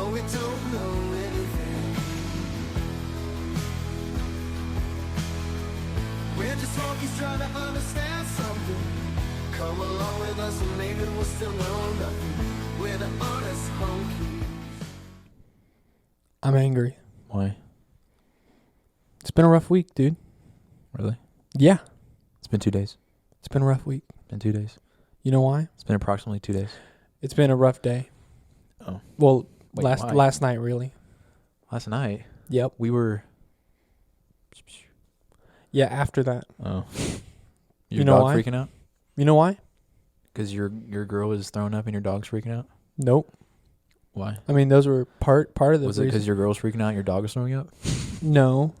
No, we don't know anything. We're just monkeys trying to understand something. Come along with us and maybe we'll still know nothing. We're the honest honkies. I'm angry. Why? It's been a rough week, dude. Really? Yeah. It's been 2 days. It's been a rough week. Been 2 days. You know why? It's been approximately 2 days. It's been a rough day. Oh. Well, Wait, why? last night, really. Last night? Yep. We were... Yeah, after that. Oh. You know dog why? freaking out? You know why? Because your girl is throwing up and your dog's freaking out? Nope. Why? I mean, those were part of the Was it reason. because your girl's freaking out and your dog is throwing up? No.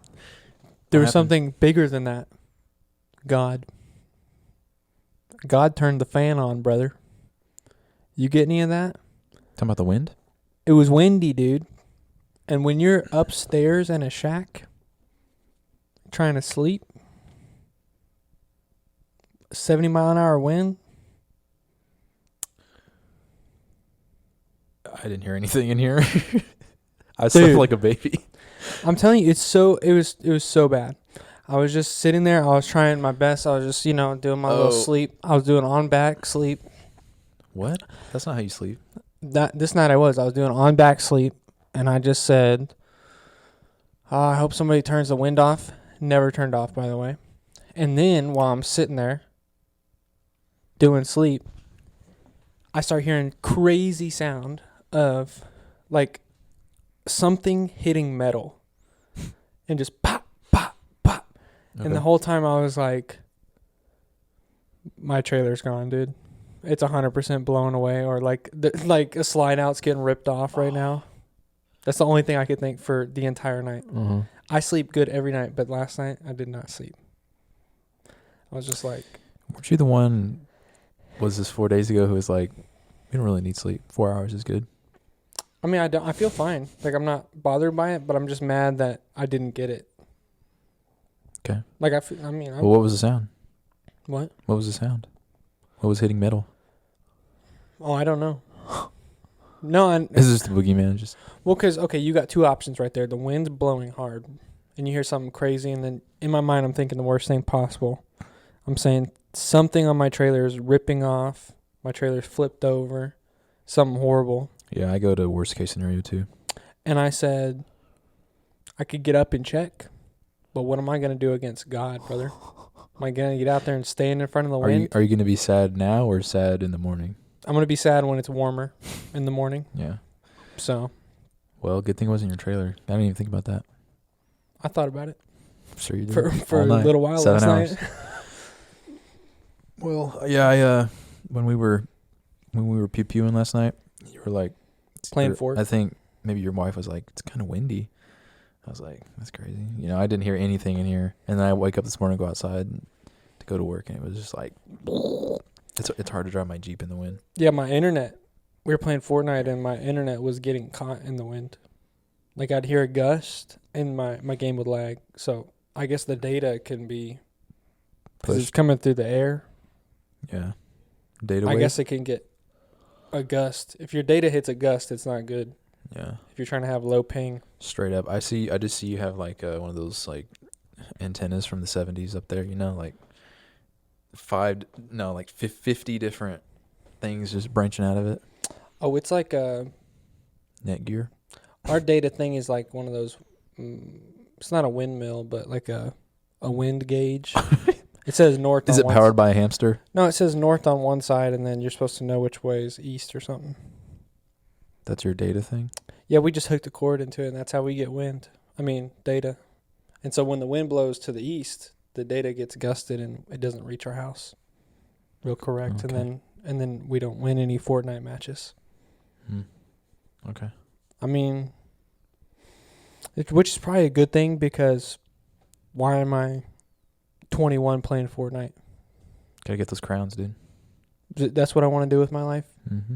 There What was happened? something bigger than that. God turned the fan on, brother. You get any of that? Talking about the wind? It was windy, dude. And when you're upstairs in a shack trying to sleep, 70-mile-an-hour wind. I didn't hear anything in here. I slept like a baby. I'm telling you, it was so bad. I was just sitting there. I was trying my best. I was just, doing my little sleep. I was doing on back sleep. What? That's not how you sleep. This night I was doing on back sleep, and I just said, I hope somebody turns the wind off. Never turned off, by the way. And then while I'm sitting there doing sleep, I start hearing crazy sound of like something hitting metal and just pop, pop, pop. Okay. And the whole time I was like, my trailer's gone, dude. It's 100% blown away, or like a slide out's getting ripped off right now. That's the only thing I could think for the entire night. Mm-hmm. I sleep good every night, but last night I did not sleep. I was just like... Weren't you the one, was this 4 days ago, who was like, we don't really need sleep. 4 hours is good. I mean, I feel fine. Like, I'm not bothered by it, but I'm just mad that I didn't get it. Okay. Like, Well, what was the sound? What? What was the sound? What was hitting metal? Oh, I don't know. No, and This is the boogeyman. Just well, because okay, you got two options right there. The wind's blowing hard, and you hear something crazy, and then in my mind, I'm thinking the worst thing possible. I'm saying something on my trailer is ripping off. My trailer's flipped over. Something horrible. yeah, I go to worst case scenario too. And I said, I could get up and check, but what am I going to do against God, brother? Am I going to get out there and stand in front of the wind? Are you going to be sad now or sad in the morning? I'm going to be sad when it's warmer in the morning. Yeah. So Well, good thing it wasn't your trailer. I didn't even think about that. I thought about it I'm sure you did. for All a night. little while 7 last hours. night. Well, yeah, I when we were pew-pewing last night, you were like Playing Fort. I think maybe your wife was like, it's kind of windy. I was like, that's crazy. I didn't hear anything in here. And then I wake up this morning, go outside to go to work, and it was just like, it's hard to drive my Jeep in the wind. Yeah, my internet. We were playing Fortnite, and my internet was getting caught in the wind. Like, I'd hear a gust, and my game would lag. So I guess the data can be, because it's coming through the air. Yeah. Data I wave? guess it can get a gust. If your data hits a gust, it's not good. Yeah. If you're trying to have low ping. Straight up. I just see you have like one of those like antennas from the 70s up there, like 50 different things just branching out of it. Oh, it's like Netgear. our data thing is like one of those, it's not a windmill, but like a wind gauge. It says north. Is it powered by a hamster? No, it says north on one side, and then you're supposed to know which way is east or something. That's your data thing? Yeah, we just hooked a cord into it, and that's how we get data. And so when the wind blows to the east, the data gets gusted, and it doesn't reach our house. Real correct. Okay. And then we don't win any Fortnite matches. Okay. I mean, which is probably a good thing, because why am I 21 playing Fortnite? Gotta get those crowns, dude. That's what I want to do with my life. Mm-hmm.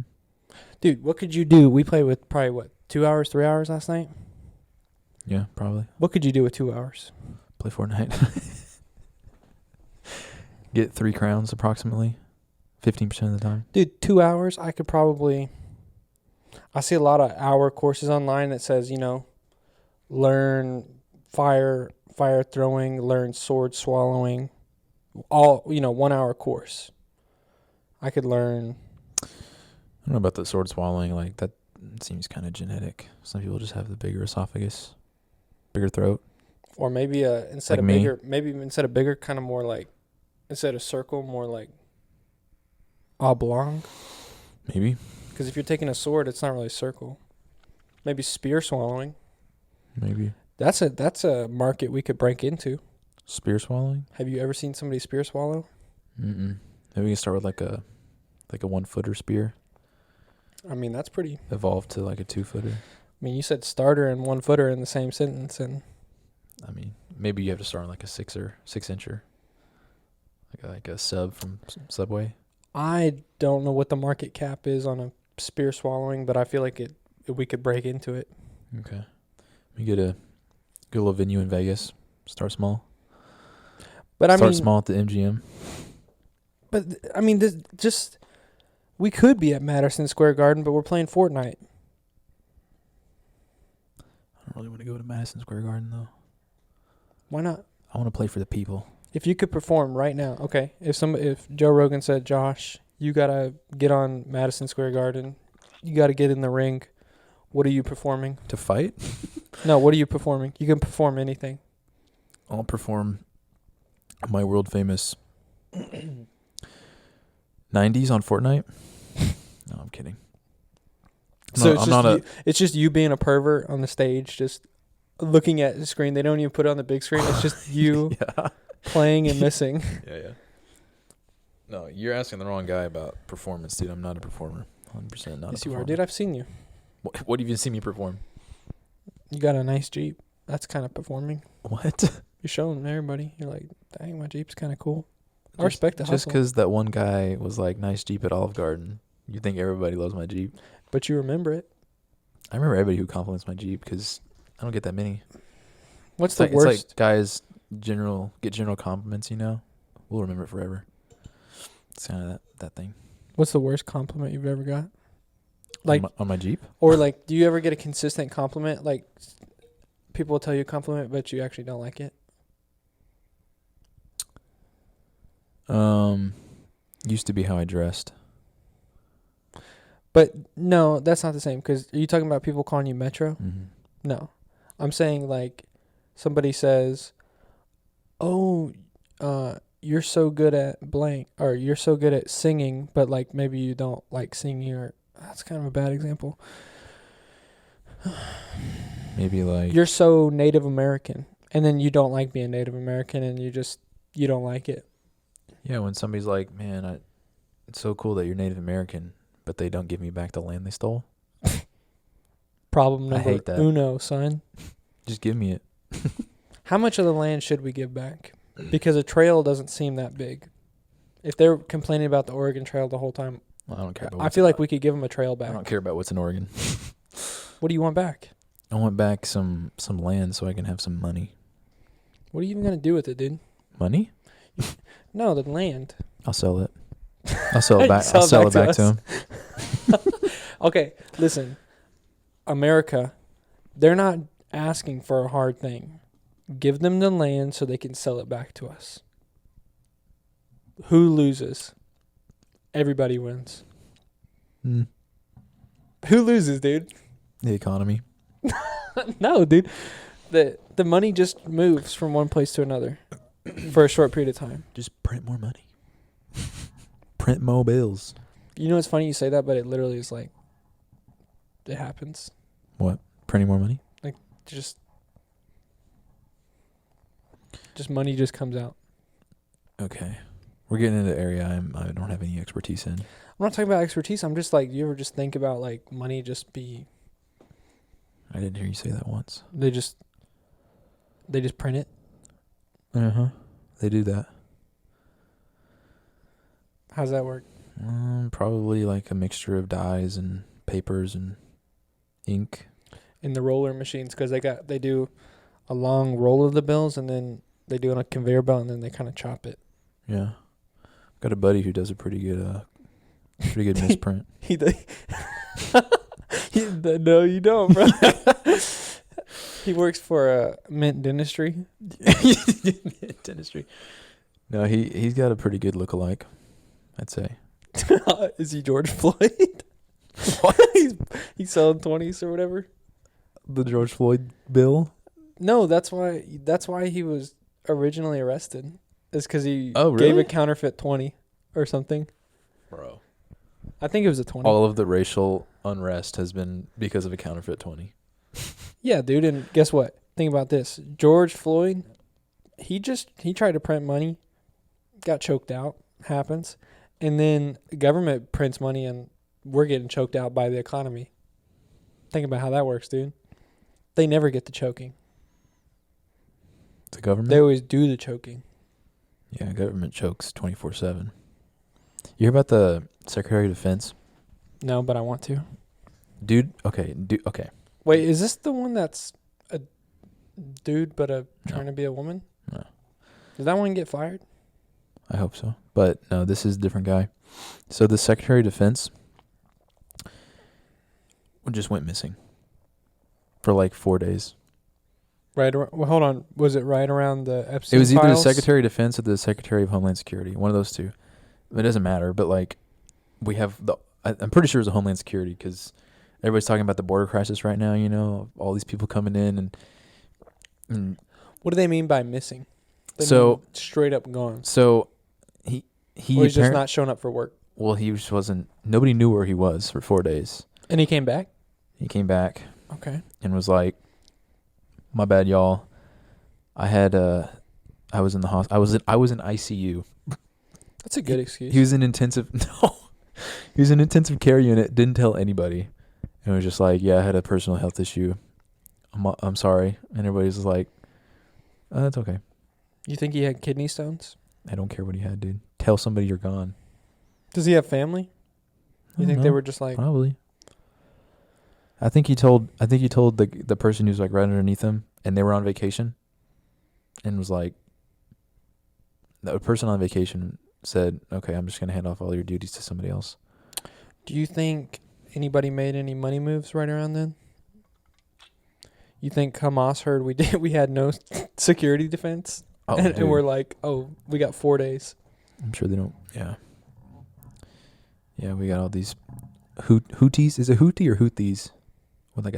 Dude, what could you do? We played with probably, 2 hours, 3 hours last night? Yeah, probably. What could you do with 2 hours? Play Fortnite. Get 3 crowns approximately. 15% of the time. Dude, 2 hours, I could probably I see a lot of hour courses online that says, learn fire throwing, learn sword swallowing, all, 1 hour course. I could learn. I don't know about the sword swallowing. Like, that seems kind of genetic. Some people just have the bigger esophagus, bigger throat. Or maybe instead Like of me. bigger, kind of more like, instead of circle, more like oblong. Maybe. Because if you're taking a sword, it's not really circle. Maybe spear swallowing. Maybe. That's a market we could break into. Spear swallowing? Have you ever seen somebody spear swallow? Mm-mm. Maybe we can start with like a 1-footer spear. I mean, that's pretty. Evolve to like a 2-footer. I mean, you said starter and 1-footer in the same sentence, and I mean, maybe you have to start on like a 6-incher. Like a sub from Subway. I don't know what the market cap is on a spear swallowing, but I feel like we could break into it. Okay. We get a good little venue in Vegas. Start small. But Start small at the MGM. But I mean, we could be at Madison Square Garden, but we're playing Fortnite. I don't really want to go to Madison Square Garden though. Why not? I want to play for the people. If you could perform right now, okay. If Joe Rogan said, Josh, you gotta get on Madison Square Garden, you gotta get in the ring. What are you performing? To fight? No, what are you performing? You can perform anything. I'll perform my world famous 90s on Fortnite. No, I'm kidding. It's just you being a pervert on the stage, just looking at the screen. They don't even put it on the big screen. It's just you playing and missing. Yeah. No, you're asking the wrong guy about performance, dude. I'm not a performer. 100% not Yes, a you performer. are, dude. I've seen you. What have you seen me perform? You got a nice Jeep. That's kind of performing. What? You're showing everybody. You're like, dang, my Jeep's kind of cool. I respect the hustle. Just because that one guy was like, nice Jeep at Olive Garden, you think everybody loves my Jeep? But you remember it. I remember everybody who compliments my Jeep because I don't get that many. What's It's the like, worst? It's like guys get general compliments, We'll remember it forever. It's kind of that thing. What's the worst compliment you've ever got? Like on my Jeep? Or like, do you ever get a consistent compliment? Like, people will tell you a compliment, but you actually don't like it. Used to be how I dressed. But no, that's not the same. Because are you talking about people calling you Metro? Mm-hmm. No, I'm saying like somebody says, "Oh, you're so good at blank," or "You're so good at singing," but like maybe you don't like singing, or that's kind of a bad example. Maybe like You're so Native American, and then you don't like being Native American, and you don't like it. yeah, when somebody's like, "Man, it's so cool that you're Native American," but they don't give me back the land they stole. Problem I number hate that. uno, son. Just give me it. How much of the land should we give back? Because a trail doesn't seem that big. If they're complaining about the Oregon Trail the whole time, I don't care about. I feel like we could give them a trail back. I don't care about what's in Oregon. What do you want back? I want back some land so I can have some money. What are you even gonna do with it, dude? Money? No, the land. I'll sell it. I'll sell it back. Sell I'll it sell back it to back us. to him. Okay, listen. America, they're not asking for a hard thing. Give them the land so they can sell it back to us. Who loses? Everybody wins. Mm. Who loses, dude? The economy. No, dude. The money just moves from one place to another for a short period of time. Just print more money. Print more bills. You know, it's funny you say that, but it literally is like, it happens. What? Printing more money? Just money just comes out. Okay. We're getting into the area I don't have any expertise in. I'm not talking about expertise. I'm just like, you ever just think about like money just be, I didn't hear you say that once. they just print it? Uh-huh. They do that. How's that work? Probably like a mixture of dyes and papers and ink. In the roller machines, because they do a long roll of the bills, and then they do it on a conveyor belt, and then they kind of chop it. Yeah. Got a buddy who does a pretty good misprint. He No, you don't, bro. He works for Mint Dentistry. Dentistry. No, he's got a pretty good lookalike, I'd say. Is he George Floyd? What? He's selling 20s or whatever. The George Floyd bill? No, that's why he was originally arrested. Is because he Oh, gave really? a counterfeit 20 or something. Bro. I think it was a 20. All of the racial unrest has been because of a counterfeit 20. Yeah, dude. And guess what? Think about this. George Floyd, he tried to print money, got choked out. Happens. And then the government prints money and we're getting choked out by the economy. Think about how that works, dude. They never get the choking. The government? They always do the choking. Yeah, government chokes 24/7. You hear about the Secretary of Defense? No, but I want to. Okay. Wait, is this the one that's a dude but trying to be a woman? No. Did that one get fired? I hope so. But no, this is a different guy. So the Secretary of Defense just went missing for like 4 days. Right. Well, hold on. Was it right around the Epstein It was either files? the Secretary of Defense or the Secretary of Homeland Security. One of those two. It doesn't matter. But like, we have I'm pretty sure it was the Homeland Security because everybody's talking about the border crisis right now. You know, all these people coming in and What do they mean by missing? They So- mean straight up gone. so he Or he's just not showing up for work. Well, he just wasn't. Nobody knew where he was for 4 days. And he came back? He came back Okay. and was like, "My bad, y'all. I was in the hospital. I was in ICU. That's a good excuse. He was in intensive. No, he was in intensive care unit. Didn't tell anybody, and was just like, "Yeah, I had a personal health issue. I'm sorry." And everybody's like, "That's okay. You think he had kidney stones? I don't care what he had, dude. Tell somebody you're gone." Does he have family? You think they were just like... Probably. I think he told the person who's like right underneath him, and they were on vacation, and was like, the person on vacation said, "Okay, I'm just gonna hand off all your duties to somebody else." Do you think anybody made any money moves right around then? You think Hamas heard we had no security defense? Oh, and we're like, oh, we got 4 days. I'm sure they don't. Yeah. Yeah, we got all these Houthis. Is it Houthi or Houthis? With like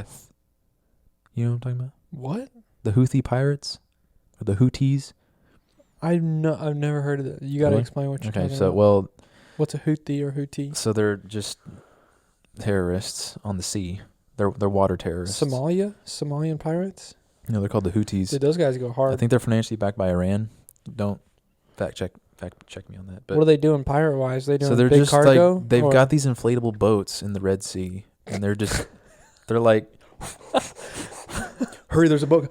you know what I'm talking about? What? The Houthi pirates, or the Houthis? I've never heard of that. You got to Really? explain what you're Okay, talking so about. What's a Houthi or Houthi? so they're just terrorists on the sea. They're water terrorists. Somalian pirates? No, they're called the Houthis. Dude, those guys go hard. I think they're financially backed by Iran. Don't fact check me on that. But what are they doing pirate wise? They doing so they're big just cargo? like they've or- got these inflatable boats in the Red Sea, and they're just they're like, hurry, there's a boat,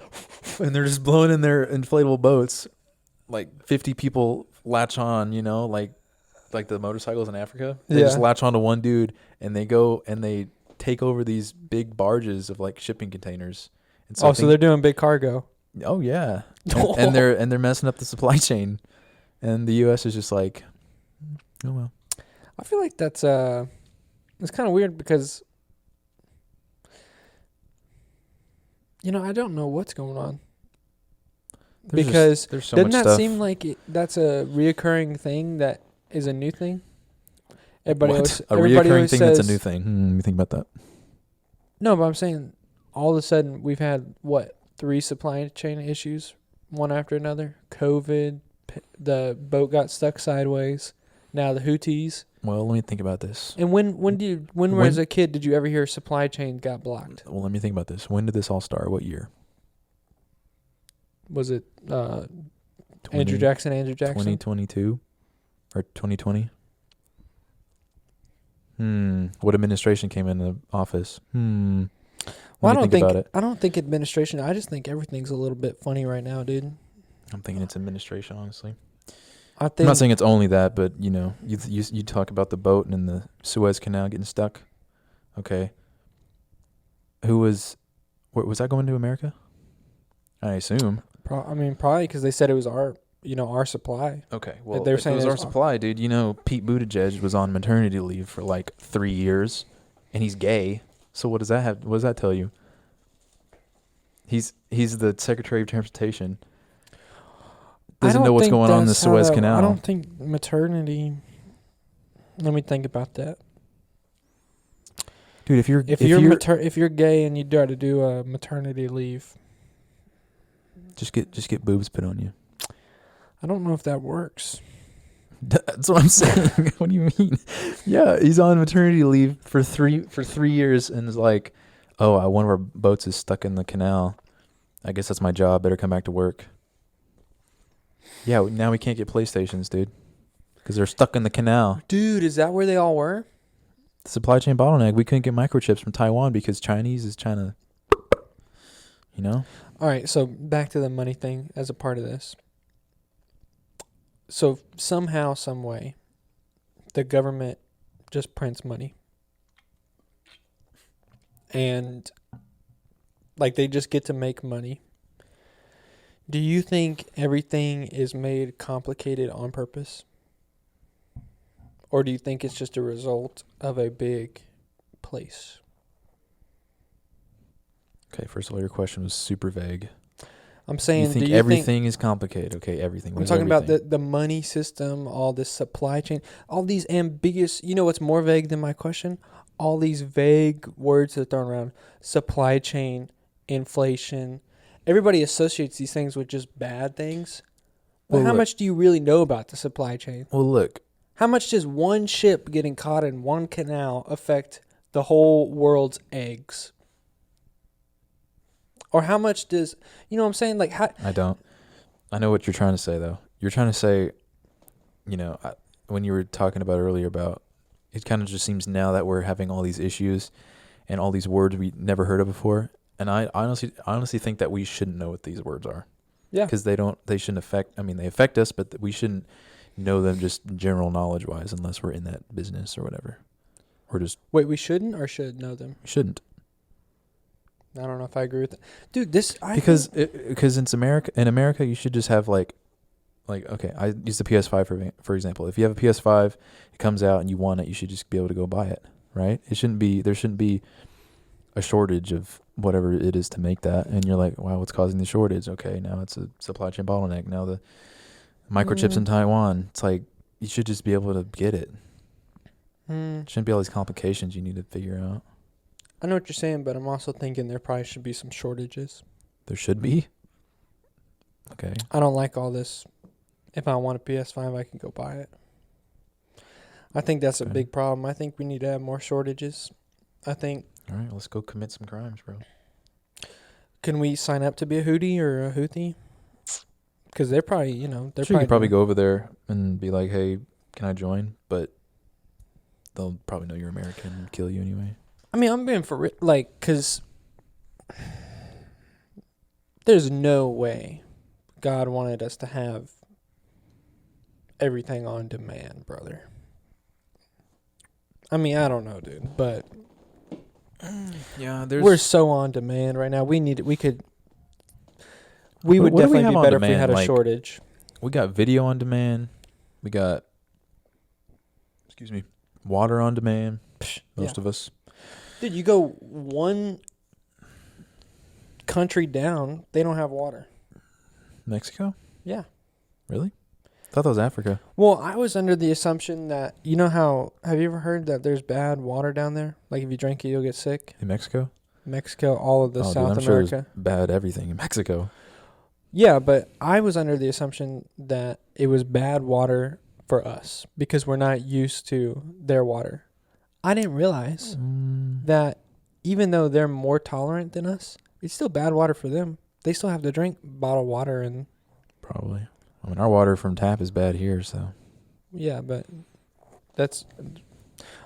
and they're just blowing in their inflatable boats. Like 50 people latch on, you know, like the motorcycles in Africa. They just Yeah. latch on to one dude, and they go and they take over these big barges of like shipping containers. And so they're doing big cargo. Oh yeah, and they're messing up the supply chain, and the U.S. is just like, oh well. I feel like that's it's kind of weird because I don't know what's going on. Because there's so doesn't much that stuff. seem like that's a reoccurring thing that is a new thing? Everybody What? everybody reoccurring always thing says, that's a new thing. Let me think about that. No, but I'm saying all of a sudden we've had 3 supply chain issues, one after another. COVID, the boat got stuck sideways. Now the Houthis. Well, let me think about this. And when as a kid did you ever hear supply chain got blocked? Well, let me think about this. When did this all start? What year? Was it Andrew Jackson? 2022 or 2020? What administration came into office? Well, Let me think about it. I don't think administration. I just think everything's a little bit funny right now, dude. I'm thinking it's administration, honestly. I think I'm not saying it's only that, but you talk about the boat and the Suez Canal getting stuck. Okay. Was that going to America? I assume. probably because they said it was our supply. Okay, well, They're if saying it was our it's- supply, dude. Pete Buttigieg was on maternity leave for like 3 years, and he's gay. So what does that have? What does that tell you? He's the Secretary of Transportation. Doesn't know what's going on in the Suez Canal. I don't think maternity. Let me think about that. Dude, if you're gay and you try to do a maternity leave, just get boobs put on you. I don't know if that works. That's what I'm saying. What do you mean? Yeah, he's on maternity leave for 3 years and is like, oh, one of our boats is stuck in the canal. I guess that's my job. Better come back to work. Yeah, now we can't get PlayStations, dude, because they're stuck in the canal. Dude, is that where they all were? The supply chain bottleneck. We couldn't get microchips from Taiwan because Chinese is trying to, you know? All right, so back to the money thing as a part of this. So somehow, some way, the government just prints money. And, like, they just get to make money. Do you think everything is made complicated on purpose? Or do you think it's just a result of a big place? Okay, first of all, your question was super vague. I'm saying, you think everything is complicated? Okay, everything. I'm talking about the money system, all this supply chain, all these ambiguous. You know what's more vague than my question? All these vague words that are thrown around: supply chain, inflation. Everybody associates these things with just bad things. Well, how much do you really know about the supply chain? Well, look. How much does one ship getting caught in one canal affect the whole world's eggs? Or how much does, you know what I'm saying? Like, how? I don't. I know what you're trying to say, though. You're trying to say, you know, when you were talking about earlier about, it kind of just seems now that we're having all these issues and all these words we never heard of before. And I honestly think that we shouldn't know what these words are. Yeah. Because they shouldn't affect, they affect us, but we shouldn't know them just general knowledge wise unless we're in that business or whatever. Or just. Wait, we shouldn't or should know them? We shouldn't. I don't know if I agree with that. Dude, because in America you should just have like okay, I use the PS5 for example. If you have a PS5, it comes out and you want it, you should just be able to go buy it, right? There shouldn't be a shortage of whatever it is to make that, and you're like, wow, what's causing the shortage? Okay, now it's a supply chain bottleneck. Now the microchips in Taiwan. It's like you should just be able to get it. Shouldn't be all these complications you need to figure out. I know what you're saying, but I'm also thinking there probably should be some shortages. There should be? Okay. I don't like all this. If I want a PS5, I can go buy it. I think that's a big problem. I think we need to have more shortages. I think... All right, let's go commit some crimes, bro. Can we sign up to be a Houthi or a Houthi? Because they're probably, you could probably go over there and be like, hey, can I join? But they'll probably know you're American and kill you anyway. I mean, I'm being for real, like, because there's no way God wanted us to have everything on demand, brother. I mean, I don't know, dude, but yeah, we're so on demand right now. We would definitely be better if we had a shortage. We got video on demand. We got, water on demand. Most of us. Dude, you go one country down, they don't have water. Mexico? Yeah. Really? I thought that was Africa. Well, I was under the assumption that, you know how, have you ever heard that there's bad water down there? Like if you drink it, you'll get sick? In Mexico? Mexico, all of South America. Sure there's bad everything in Mexico. Yeah, but I was under the assumption that it was bad water for us because we're not used to their water. I didn't realize that even though they're more tolerant than us, it's still bad water for them. They still have to drink bottled water and... Probably. I mean, our water from tap is bad here, so... Yeah, but that's...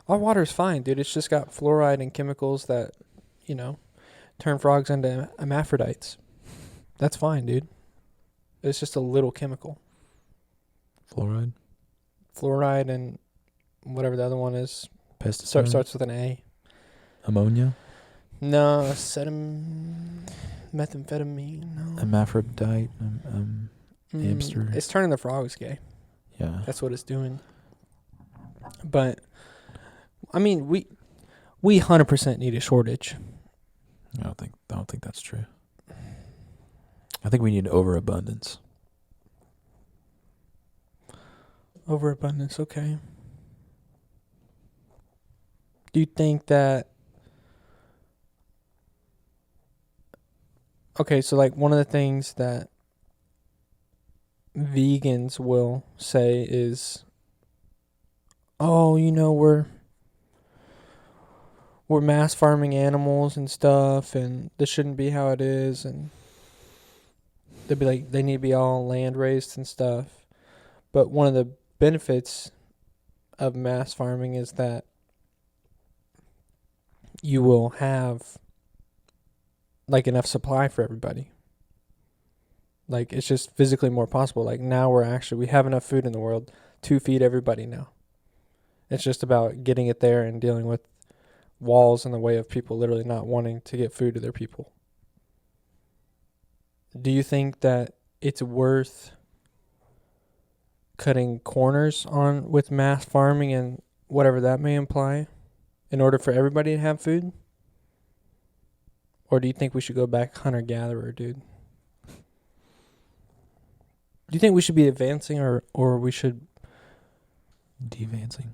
Our water's fine, dude. It's just got fluoride and chemicals that, turn frogs into hermaphrodites. That's fine, dude. It's just a little chemical. Fluoride? Fluoride and whatever the other one is. Pesticide? Starts with an A. Ammonia? No, methamphetamine. No. Hermaphrodite? Hamster? It's turning the frogs gay. Yeah. That's what it's doing. But, I mean, we 100% need a shortage. I don't think that's true. I think we need overabundance. Overabundance, okay. Do you think that... Okay, so like one of the things that vegans will say is, oh, we're mass farming animals and stuff, and this shouldn't be how it is, and they'd be like, they need to be all land raised and stuff. But one of the benefits of mass farming is that you will have like enough supply for everybody. Like, it's just physically more possible. Like, now we have enough food in the world to feed everybody now. It's just about getting it there and dealing with walls in the way of people literally not wanting to get food to their people. Do you think that it's worth cutting corners on with mass farming and whatever that may imply in order for everybody to have food? Or do you think we should go back hunter-gatherer, dude? Do you think we should be advancing or we should... Devancing.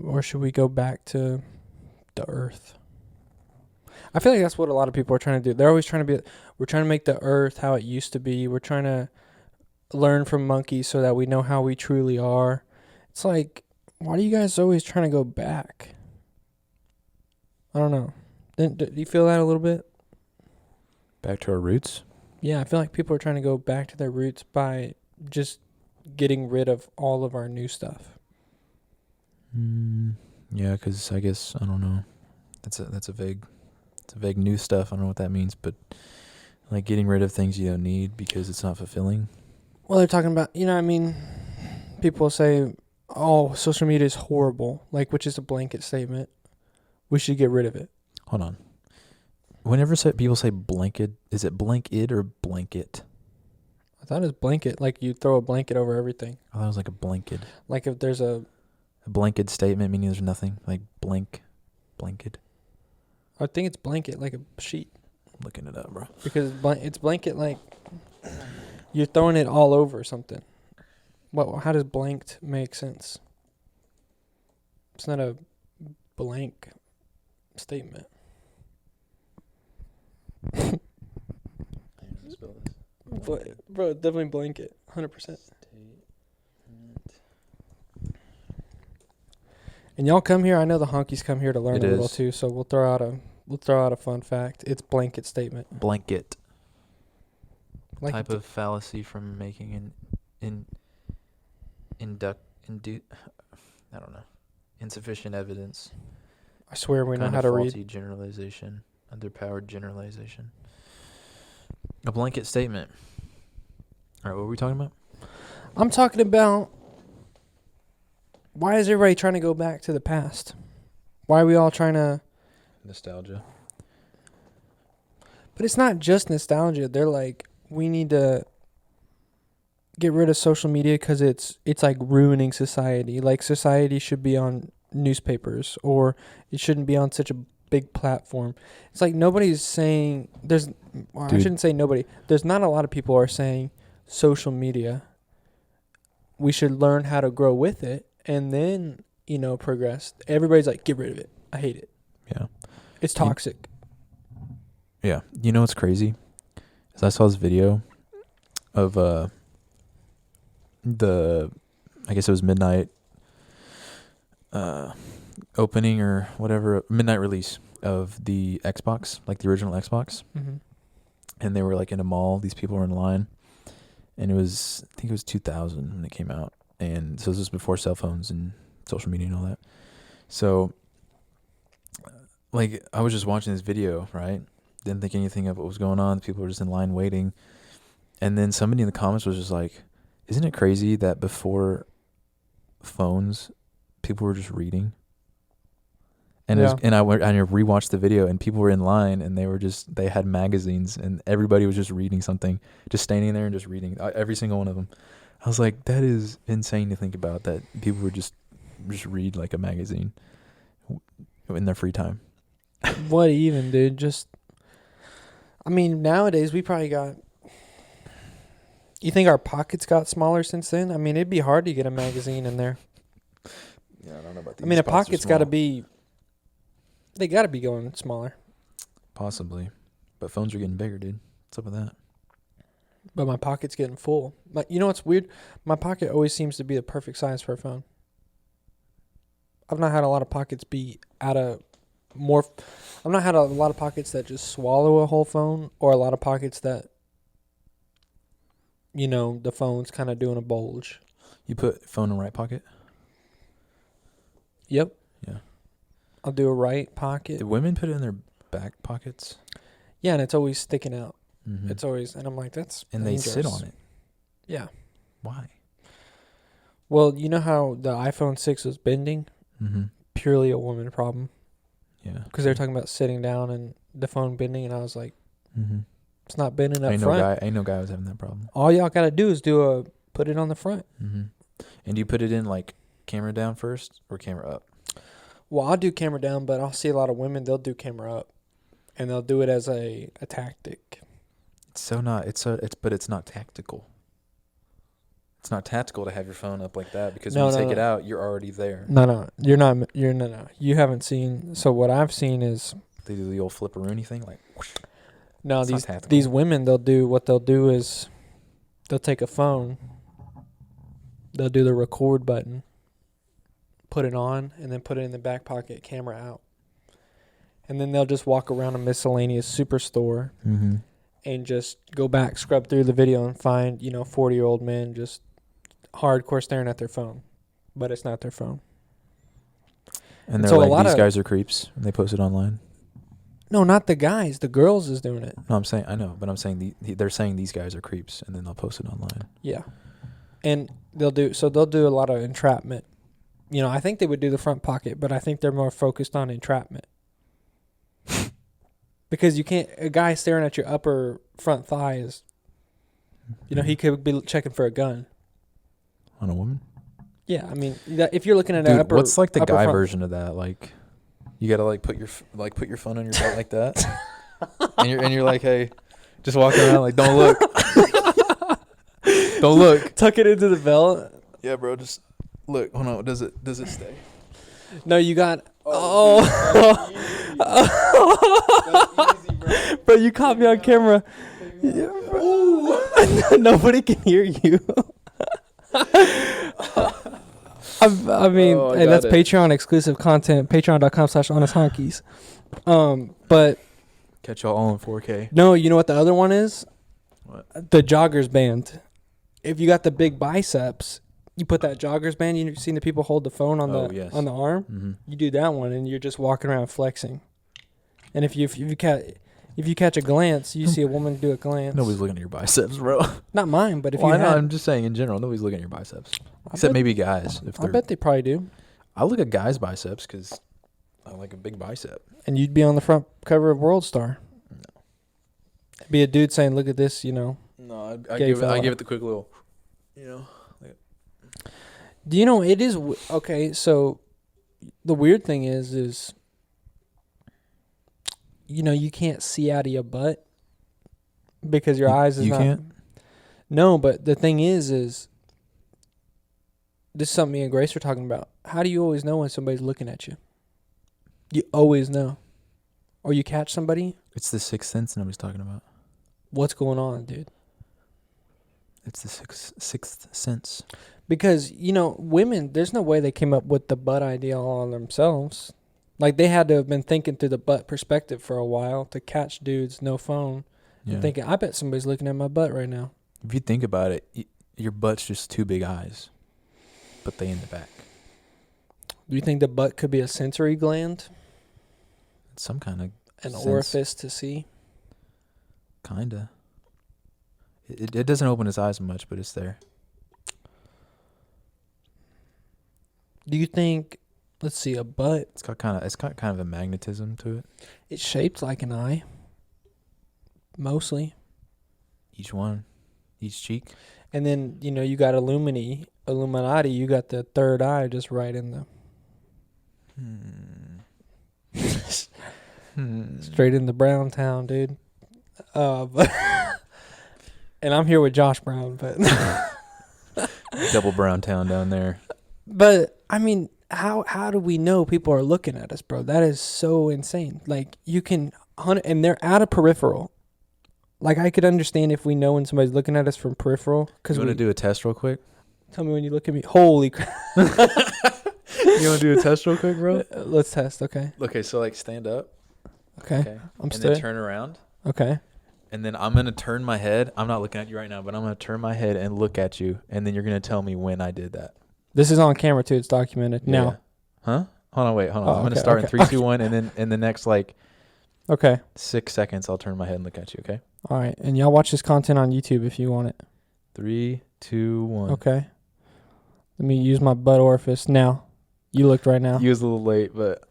Or should we go back to the earth? I feel like that's what a lot of people are trying to do. They're always trying to be... We're trying to make the earth how it used to be. We're trying to learn from monkeys so that we know how we truly are. It's like, why do you guys always trying to go back? I don't know. Do you feel that a little bit? Back to our roots? Yeah, I feel like people are trying to go back to their roots by just getting rid of all of our new stuff. Yeah, because I guess, I don't know. That's a vague new stuff. I don't know what that means, but like getting rid of things you don't need because it's not fulfilling. Well, they're talking about, people say, oh, social media is horrible, like, which is a blanket statement. We should get rid of it. Hold on. Whenever people say blanket, is it blanket or blanket? I thought it was blanket, like you throw a blanket over everything. I thought it was like a blanket. Like if there's a blanket statement, meaning there's nothing, like blanket. I think it's blanket, like a sheet. I'm looking it up, bro. Because it's blanket, like you're throwing it all over something. How does blanked make sense? It's not a blank statement. Bro, definitely blanket, 100%. And y'all come here. I know the honkies come here to learn a little too. So we'll throw out a fun fact. It's blanket statement. Blanket. Like type of fallacy from making I don't know. Insufficient evidence. I swear we know how to read. Faulty generalization. Underpowered generalization. A blanket statement. All right, what were we talking about? I'm talking about, why is everybody trying to go back to the past? Why are we all trying to... Nostalgia. But it's not just nostalgia. They're like, we need to get rid of social media because it's like ruining society. Like, society should be on newspapers, or it shouldn't be on such a big platform. It's like nobody's saying... I shouldn't say nobody. There's not a lot of people are saying social media, we should learn how to grow with it and then, progress. Everybody's like, get rid of it. I hate it. Yeah. It's toxic. Yeah. You know what's crazy? Is I saw this video of I guess it was midnight opening or whatever, midnight release of the Xbox, like the original Xbox. Mm-hmm. And they were like in a mall. These people were in line. And I think it was 2000 when it came out. And so this was before cell phones and social media and all that. So, like, I was just watching this video, right? Didn't think anything of what was going on. People were just in line waiting. And then somebody in the comments was just like, isn't it crazy that before phones, people were just reading? And yeah. I rewatched the video, and people were in line, and they had magazines, and everybody was just reading something, just standing there and just reading, every single one of them. I was like, that is insane to think about, that people would just read like a magazine. in their free time. What even, dude? Just, I mean, nowadays we probably got. You think our pockets got smaller since then? I mean, it'd be hard to get a magazine in there. Yeah, I don't know about I mean, a pocket's got to be. They got to be going smaller. Possibly, but phones are getting bigger, dude. What's up with that? But my pocket's getting full. Like, you know what's weird? My pocket always seems to be the perfect size for a phone. I've not had a lot of pockets be out of more. I've not had a lot of pockets that just swallow a whole phone, or a lot of pockets that, you know, the phone's kind of doing a bulge. You put phone in right pocket? Yep. Yeah. I'll do a right pocket. Do women put it in their back pockets? Yeah, and it's always sticking out. Mm-hmm. It's always, and I'm like, that's and dangerous. they sit on it. Yeah. Why? Well, you know how the iPhone 6 was bending? Mm-hmm. Purely a woman problem. Yeah. Because they were talking about sitting down and the phone bending, and I was like, Mm-hmm. it's not bending up Ain't front. no guy was having that problem. All y'all got to do is put it on the front. Mm-hmm. And do you put it in like camera down first or camera up? Well, I'll do camera down, but I'll see a lot of women, they'll do camera up. And they'll do it as a tactic. But it's not tactical. It's not tactical to have your phone up like that because No, when you no, take no. it out, you're already there. No, you're not. No. You haven't seen. So what I've seen is They do the old flipperoonie thing, like. Whoosh. no. It's not tactical. These women, they'll take a phone. They'll do the record button. Put it on and then put it in the back pocket, camera out. And then they'll just walk around a miscellaneous superstore Mm-hmm. and just go back, scrub through the video and find, 40-year-old men just hardcore staring at their phone. But it's not their phone. And they're so like, these guys are creeps, and they post it online. No, not the guys. The girls is doing it. No, I know, but I'm saying they're saying these guys are creeps, and then they'll post it online. Yeah. And they'll do a lot of entrapment. I think they would do the front pocket, but I think they're more focused on entrapment. Because you can't, a guy staring at your upper front thigh is, he could be checking for a gun. On a woman? Yeah, I mean, if you're looking at Dude, an upper, what's like the upper guy front, version of that? Like, you gotta like put your phone on your belt like that, and you're like, hey, just walking around like, don't look, don't look, tuck it into the belt. Yeah, bro, just look. Hold on, does it stay? No, you got. That's easy, bro. Bro, you caught me on camera. Yeah, nobody can hear you. I mean, Oh, I hey, got that's it. Patreon exclusive content. Patreon.com/honestHonkies. But Catch y'all all in 4K. no, you know what the other one is? What? The joggers band. If you got the big biceps, you put that joggers band. You've seen the people hold the phone on on the arm. Mm-hmm. You do that one, and you're just walking around flexing. And if you catch a glance, you see a woman do a glance. Nobody's looking at your biceps, bro. Not mine, but if Well, you I know, had, I'm just saying in general, nobody's looking at your biceps. I Except bet- maybe guys. If I they're, bet they probably do. I look at guys' biceps because I like a big bicep. And you'd be on the front cover of World Star. No. Be a dude saying, "Look at this," No, I Gay give fella. it the quick little, Do you know it is okay? So the weird thing is you can't see out of your butt because your eyes is you not. can't? No, but the thing is this is something me and Grace were talking about. How do you always know when somebody's looking at you? You always know, or you catch somebody. It's the sixth sense nobody's talking about. What's going on, dude? It's the sixth sense. Because, women, there's no way they came up with the butt idea all on themselves. Like, they had to have been thinking through the butt perspective for a while to catch dudes, no phone, Yeah. and thinking, I bet somebody's looking at my butt right now. If you think about it, your butt's just two big eyes, but they in the back. Do you think the butt could be a sensory gland? It's some kind of An sense. orifice to see? Kinda. It doesn't open its eyes much, but it's there. Do you think, let's see, a butt, It's got kind of a magnetism to it. it's shaped like an eye? Mostly. Each cheek. And then, you got Illuminati, you got the third eye just right in the... Straight in the Brown town, dude. But and I'm here with Josh Brown, but Double Brown Town down there. but I mean, how do we know people are looking at us, bro? That is so insane. Like you can hunt, and they're out of peripheral. Like I could understand if we know when somebody's looking at us from peripheral. You want to do a test real quick? Tell me when you look at me. Holy crap! You want to do a test real quick, bro? Let's test. Okay. Okay, so like stand up. Okay. I'm I'm and still. then turn around. Okay. And then I'm gonna turn my head. I'm not looking at you right now, but I'm gonna turn my head and look at you, and then you're gonna tell me when I did that. This is on camera too. It's documented Yeah. now. Huh? Hold on, wait, hold on. Oh, I'm gonna okay, start okay. in 3, 2, 1, and then in the next like Okay. 6 seconds, I'll turn my head and look at you. Okay? All right. And y'all watch this content on YouTube if you want it. 3, 2, 1. Okay. Let me use my butt orifice now. You looked right now. You was a little late, but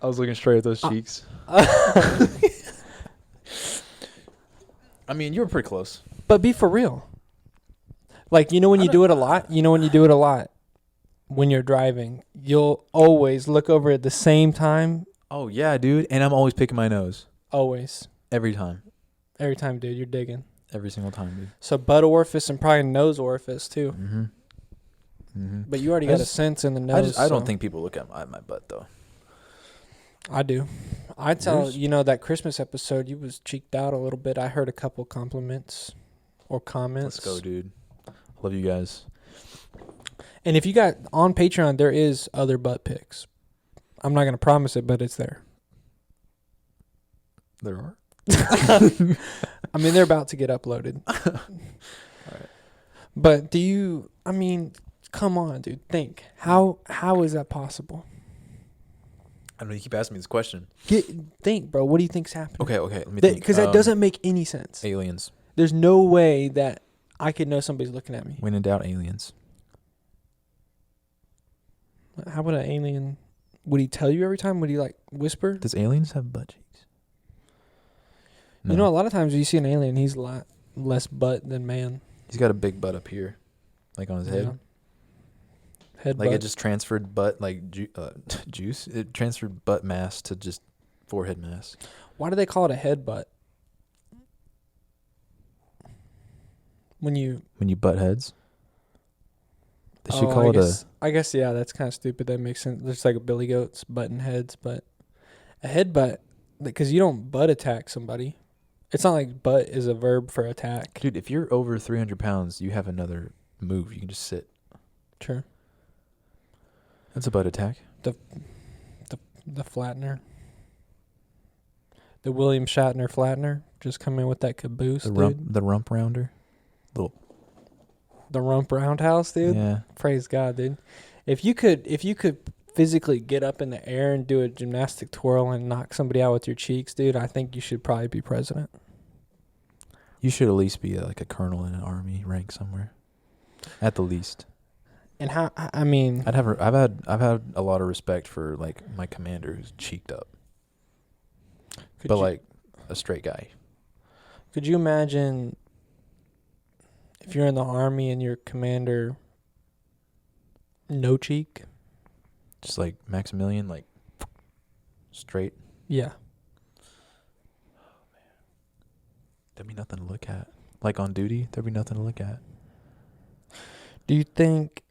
I was looking straight at those cheeks. I mean, you were pretty close. But be for real. Like, you know when you do it a lot? You know when you do it a lot? When you're driving, you'll always look over at the same time. Oh yeah, dude. And I'm always picking my nose Always. every time, Every time, dude, you're digging. every single time, dude. So butt orifice and probably nose orifice too. Mm-hmm. Mm-hmm. But you already I got just- a sense in the nose. I don't so- think people look at my butt though. I do. I tell Yours? that Christmas episode, you was cheeked out a little bit. I heard a couple compliments or comments. Let's go, dude. Love you guys. And if you got on Patreon, there is other butt pics. I'm not gonna promise it, but it's there. There are. I mean, they're about to get uploaded. Alright. But do you? I mean, come on, dude. Think how is that possible? I know you keep asking me this question. Think, bro. What do you think's happening? Okay. Let me think. Because that doesn't make any sense. Aliens. There's no way that I could know somebody's looking at me. When in doubt, aliens. How would an alien? Would he tell you every time? Would he like whisper? Does aliens have butt cheeks? No. You know, a lot of times you see an alien, he's a lot less butt than man. He's got a big butt up here, like on his head. Yeah. Head Like butt. it just transferred butt, like juice. It transferred butt mass to just forehead mass. Why do they call it a head butt? When you butt heads. They should call it I guess yeah, that's kind of stupid. That makes sense. There's like a billy goats butting heads, but a head butt, because you don't butt attack somebody. It's not like butt is a verb for attack. Dude, if you're over 300 pounds, you have another move. You can just sit. Sure. That's a butt attack. The flattener. The William Shatner flattener just come in with that caboose, dude. The rump rounder. The rump roundhouse, dude. Yeah. Praise God, dude. If you could physically get up in the air and do a gymnastic twirl and knock somebody out with your cheeks, dude, I think you should probably be president. You should at least be like a colonel in an army rank somewhere. At the least. And how? I mean, I've had a lot of respect for like my commander who's cheeked up, but like a straight guy. Could you imagine if you're in the army and your commander no cheek? Just like Maximilian, like straight. Yeah. There'd be nothing to look at. Like on duty, there'd be nothing to look at. Do you think?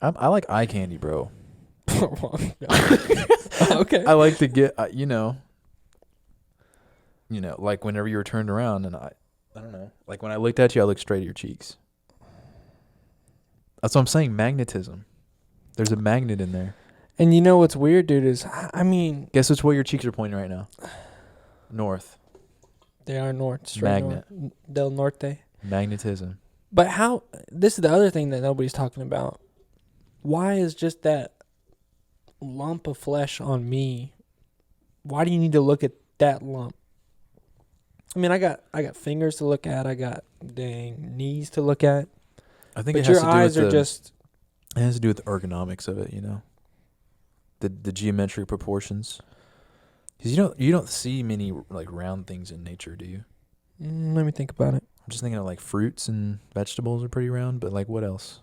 I like eye candy, bro. Okay. I like to get, like whenever you were turned around and I don't know. Like when I looked at you, I looked straight at your cheeks. That's what I'm saying. Magnetism. There's a magnet in there. And you know what's weird, dude, is, I mean. Guess which way your cheeks are pointing right now? North. They are north. Straight Magnet. North. Del Norte. Magnetism. But how, this is the other thing that nobody's talking about. Why is just that lump of flesh on me? Why do you need to look at that lump? I mean, I got fingers to look at. I got dang knees to look at. I think But it has your to do eyes with are just. It has to do with the ergonomics of it, the geometric proportions. Because you don't see many like round things in nature, do you? Let me think about it. I'm just thinking of like fruits and vegetables are pretty round, but like what else?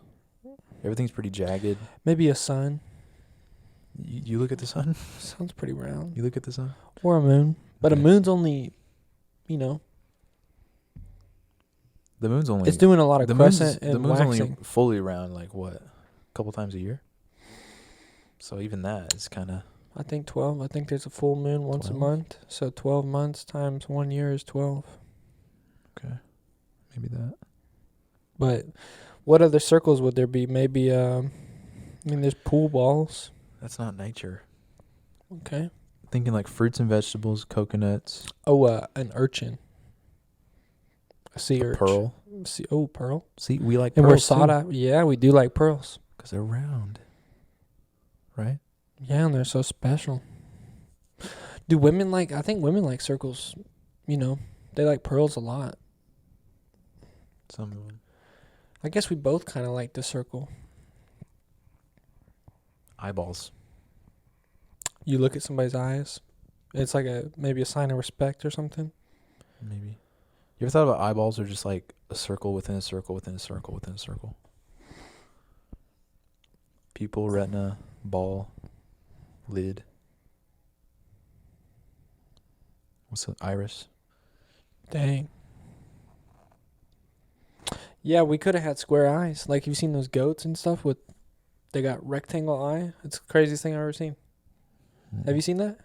Everything's pretty jagged. Maybe a sun. You look at the sun. Sounds pretty round. You look at the sun. Or a moon. But a Okay. moon's only, you know, The moon's only. it's doing a lot of the moon's, crescent the and moon's waxing. only fully round like what, a couple times a year. So even that is kind of. I think 12. I think there's a full moon once 12? a month. So 12 months times 1 year is 12. Okay. Maybe that. But what other circles would there be? Maybe, I mean, there's pool balls. That's not nature. Okay. Thinking like fruits and vegetables, coconuts, Oh, an urchin. A sea a urchin. pearl. Pearl. See, we like And we're pearls sought out. Yeah, we do like pearls. because they're round, right? Yeah, and they're so special. Do women like, I think women like circles, you know, they like pearls a lot. Some of them. I guess we both kind of like the circle. Eyeballs. You look at somebody's eyes, it's like maybe a sign of respect or something. Maybe. You ever thought about eyeballs are just like a circle within a circle within a circle within a circle? Pupil, retina, ball, lid. What's the iris? Dang. Yeah, we could have had square eyes. Like, you've seen those goats and stuff with, they got rectangle eye. It's the craziest thing I've ever seen. Have you seen that?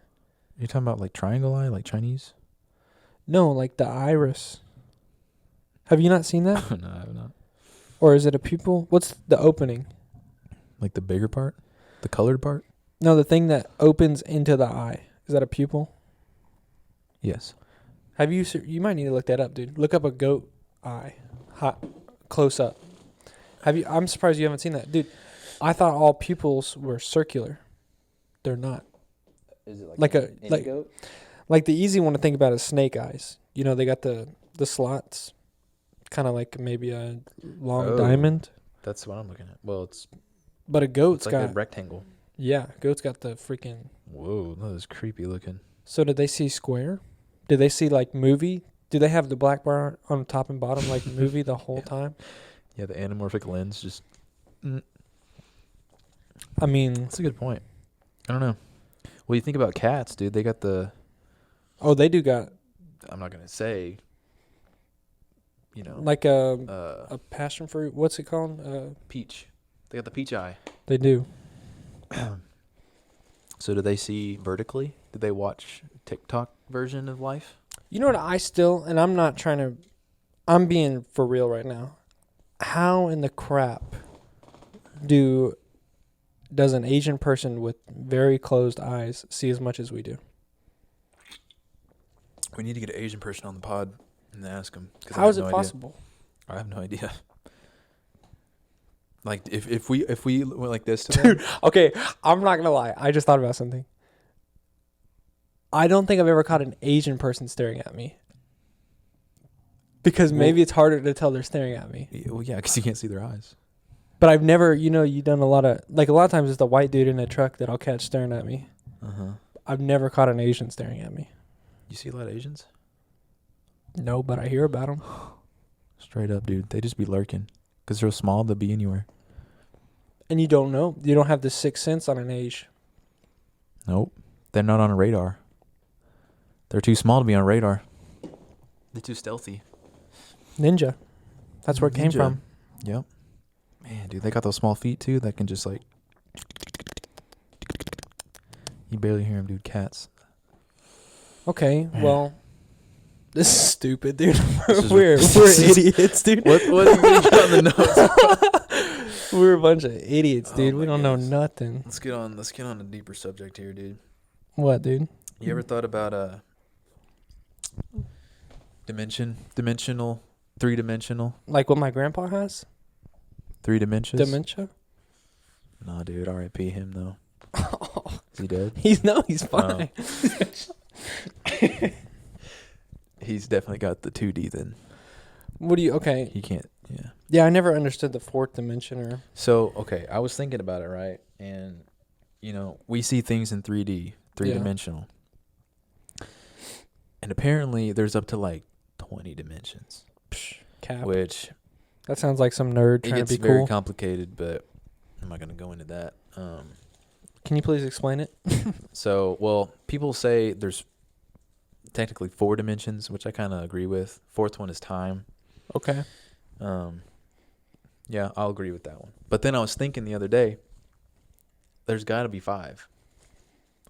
You're talking about like triangle eye, like Chinese? No, like the iris. Have you not seen that? No, I have not. Or is it a pupil? What's the opening? Like the bigger part? The colored part? No, the thing that opens into the eye. Is that a pupil? Yes. Have you? You might need to look that up, dude. Look up a goat eye, hot, close up. Have you? I'm surprised you haven't seen that, dude. I thought all pupils were circular. They're not. Is it Like like the easy one to think about is snake eyes. You know, they got the slots, kind of like maybe a long diamond. That's what I'm looking at. Well, it's But a goat's like got a rectangle. yeah, goat's got the freaking. Whoa, that is creepy looking. So did they see square? Did they see like movie? Do they have the black bar on top and bottom like movie the whole time? Yeah, the anamorphic lens just. I mean, That's a good point. I don't know. Well, you think about cats, dude. They got the. oh, they do got I'm not gonna say. You know. like a passion fruit. What's it called? Peach. They got the peach eye. They do. So do they see vertically? Did they watch TikTok version of life? You know what? I still, and I'm not trying to. I'm being for real right now. How in the crap does an Asian person with very closed eyes see as much as we do? We need to get an Asian person on the pod and ask them. How is it possible? I have no idea. Like if we went like this to them, Okay, I'm not gonna lie. I just thought about something. I don't think I've ever caught an Asian person staring at me. Because maybe it's harder to tell they're staring at me. well, yeah, because you can't see their eyes. But I've never, you've done a lot of times it's the white dude in a truck that I'll catch staring at me. I've never caught an Asian staring at me. You see a lot of Asians? No, but I hear about them. Straight up, dude. They just be lurking. Because they're small, they'll be anywhere. And you don't know. You don't have the sixth sense on an age. Nope. They're not on a radar. They're too small to be on radar. They're too stealthy. Ninja. That's where it came Ninja. from. Yep. Man, dude, they got those small feet, too, that can just, like... You barely hear them, dude. Cats. Okay, well, this is stupid, dude. is- we're idiots, dude. What do you think on the notes? We're a bunch of idiots, dude. Oh We my don't goodness. know nothing. Let's get on a deeper subject here, dude. What, dude? You ever thought about dimensional, 3-dimensional, Like what my grandpa has? 3 dimensions? Dementia? Nah, dude. R.I.P. him though. Is he dead? He's fine. He's definitely got the 2D then. What do you, okay. He can't. Yeah. Yeah, I never understood the fourth dimension or. So okay, I was thinking about it, right? And we see things in 3D, 3-dimensional. And apparently there's up to like 20 dimensions. Cap. Which That sounds like some nerd it trying gets to be very cool. complicated, but I'm not going to go into that. Can you please explain it? So, well, people say there's technically 4 dimensions, which I kind of agree with. 4th one is time. Okay. Yeah, I'll agree with that one. But then I was thinking the other day, there's got to be 5.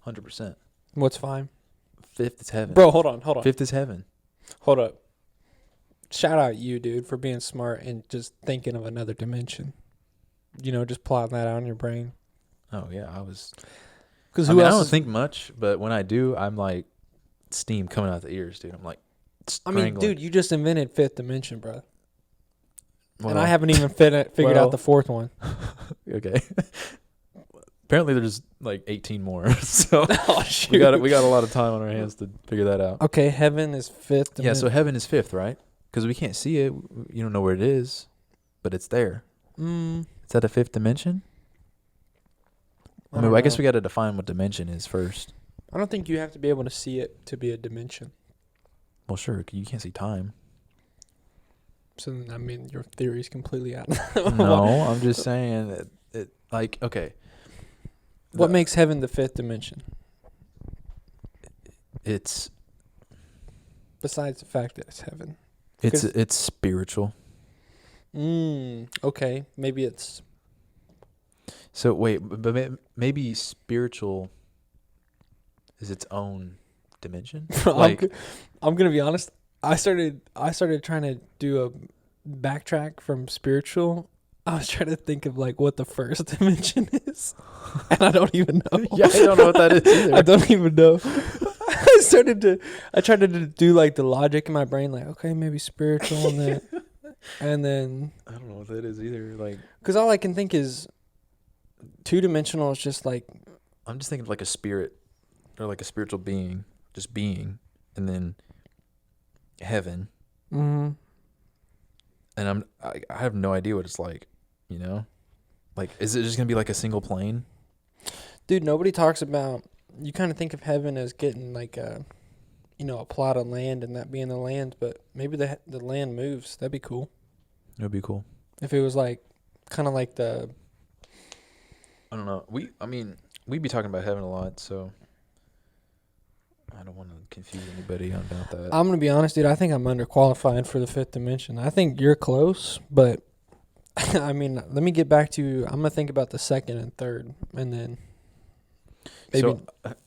100%. What's fine? 5th is heaven. Bro, hold on. 5th is heaven. Hold up. Shout out you, dude, for being smart and just thinking of another dimension. You know, just plotting that out in your brain. Oh, yeah, I was. Because I don't think much, but when I do, I'm like steam coming out the ears, dude. I'm like strangling. dude, you just invented 5th dimension, bro. Well, and I haven't even figured out the 4th one. Okay. Apparently, there's like 18 more, so Oh, shoot. we got a lot of time on our hands to figure that out. Okay, heaven is 5th dimension. Yeah, so heaven is 5th, right? Because we can't see it. You don't know where it is, but it's there. Is that a 5th dimension? I guess we got to define what dimension is first. I don't think you have to be able to see it to be a dimension. Well, sure. You can't see time. So, I mean, your theory is completely out. No, I'm just saying it like, okay. What makes heaven the 5th dimension? It's Besides the fact that it's heaven. it's spiritual. Okay. Maybe it's... So wait, but maybe spiritual is its own dimension. Like, I'm gonna be honest. I started trying to do a backtrack from spiritual. I was trying to think of like what the first dimension is, and I don't even know. Yeah, I don't know what that is either. I don't even know. I tried to do like the logic in my brain, like okay, maybe spiritual, and then I don't know what that is either. Like, because all I can think is 2-dimensional is just like I'm just thinking of like a spirit or like a spiritual being, just being, and then heaven. Mm-hmm. And I have no idea what it's like, you know? Like, is it just going to be like a single plane? Dude, nobody talks about, you kind of think of heaven as getting like a plot of land and that being the land, but maybe the land moves. That'd be cool. It would be cool. If it was like, kind of like I don't know. We'd be talking about heaven a lot, so I don't want to confuse anybody about that. I'm going to be honest, dude, I think I'm underqualified for the 5th dimension. I think you're close, but I mean, let me get back to, I'm going to think about the 2nd and 3rd, and then maybe. So,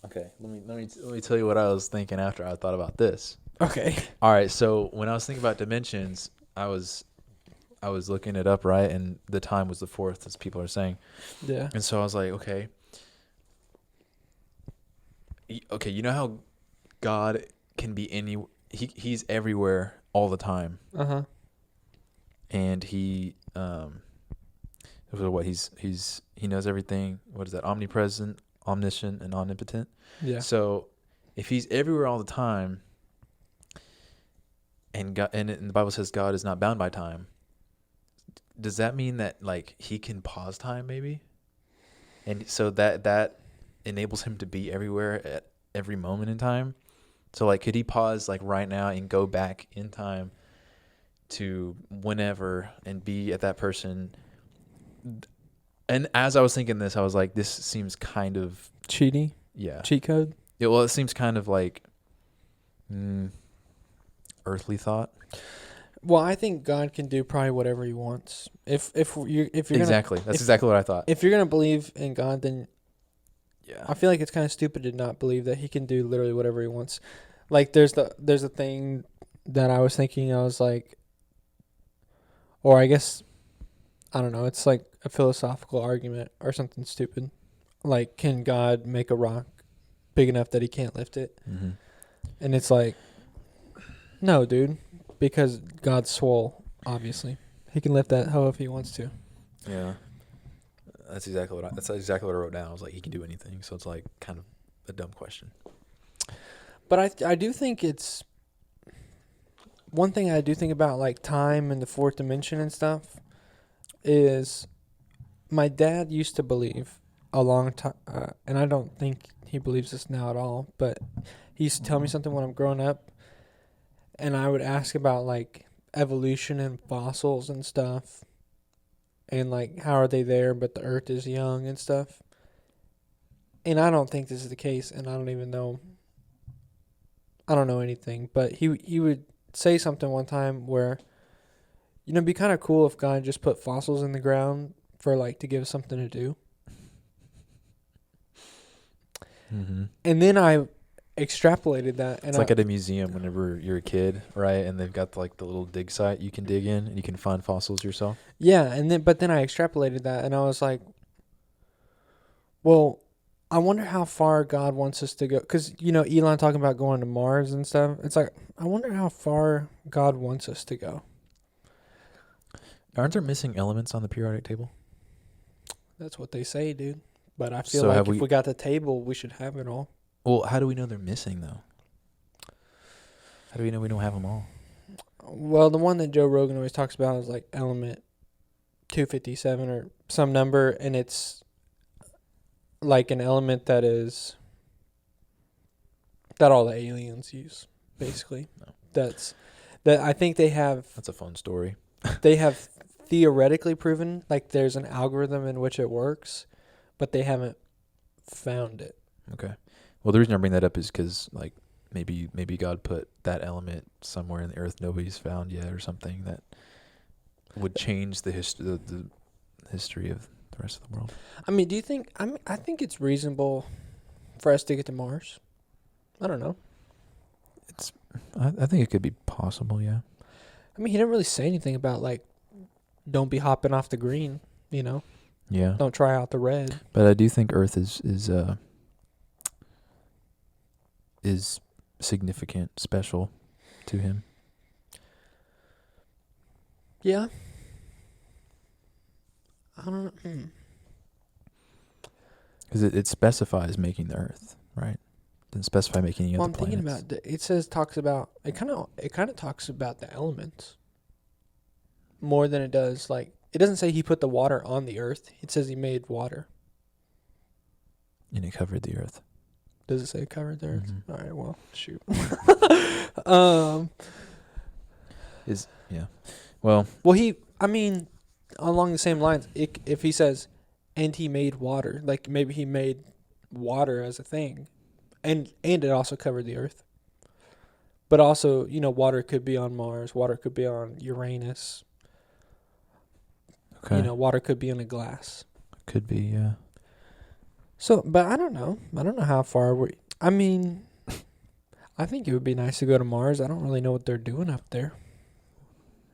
okay, let me tell you what I was thinking after I thought about this. Okay. All right, so when I was thinking about dimensions, I was looking it up, right? And the time was the 4th, as people are saying. Yeah. And so I was like, okay, you know how God can be he's everywhere all the time. Uh-huh. And he knows everything. What is that? Omnipresent, omniscient, and omnipotent. Yeah. So if he's everywhere all the time, and God, and the Bible says God is not bound by time, does that mean that like he can pause time maybe? And so that enables him to be everywhere at every moment in time. So like, could he pause like right now and go back in time to whenever and be at that person? And as I was thinking this, I was like, this seems kind of Cheaty? yeah. Cheat code? Yeah, well, it seems kind of like earthly thought. Well, I think God can do probably whatever he wants. If you're Exactly. That's exactly what I thought. If you're gonna believe in God, then Yeah. I feel like it's kind of stupid to not believe that he can do literally whatever he wants. Like there's a thing that I was thinking. I was like, or I guess I don't know. It's like a philosophical argument or something stupid. Like, can God make a rock big enough that he can't lift it? Mm-hmm. And it's like, no, dude, because God's swole. Obviously, he can lift that hoe if he wants to. Yeah. That's exactly what I wrote down. I was like, he can do anything. So it's like kind of a dumb question. But I do think it's one thing I do think about like time and the 4th dimension and stuff is my dad used to believe a long time, and I don't think he believes this now at all, but he used to tell me something when I'm growing up, and I would ask about like evolution and fossils and stuff, and like how are they there but the earth is young and stuff. and I don't think this is the case, and I don't know anything, but he would say something one time where, it'd be kind of cool if God just put fossils in the ground for like to give us something to do. Mm-hmm. And then I extrapolated that, and It's like at a museum whenever you're a kid, right? And they've got like the little dig site you can dig in, and you can find fossils yourself. yeah, but then I extrapolated that, and I was like, well, I wonder how far God wants us to go, because Elon talking about going to Mars and stuff. It's like, I wonder how far God wants us to go. Aren't there missing elements on the periodic table? That's what they say, dude. But I feel So like have if we- we got the table, we should have it all. Well, how do we know they're missing though? How do we know we don't have them all? Well, the one that Joe Rogan always talks about is like element 257 or some number, and it's like an element that all the aliens use, basically. No. That I think they have That's a fun story. they have theoretically proven, like there's an algorithm in which it works, but they haven't found it. Okay. Well, the reason I bring that up is because like maybe God put that element somewhere in the earth nobody's found yet, or something that would change the history of the rest of the world. I mean, do you think? I think it's reasonable for us to get to Mars. I don't know. I think it could be possible. Yeah. I mean, he didn't really say anything about like, don't be hopping off the green. Yeah. Don't try out the red. But I do think Earth is significant, special to him. Yeah. I don't know. Because it specifies making the Earth, right? It doesn't specify making any Well, other I'm thinking planets. about it talks about it kind of talks about the elements more than it does like it doesn't say he put the water on the earth. It says he made water. And it covered the Earth. Does it say covered the earth? Mhm. All right, well, shoot. Well, I mean, along the same lines, if he says, and he made water, like maybe he made water as a thing, and it also covered the earth. But also, water could be on Mars, water could be on Uranus. okay. Water could be in a glass. Could be, yeah. So, but I don't know. I don't know how far I mean, I think it would be nice to go to Mars. I don't really know what they're doing up there.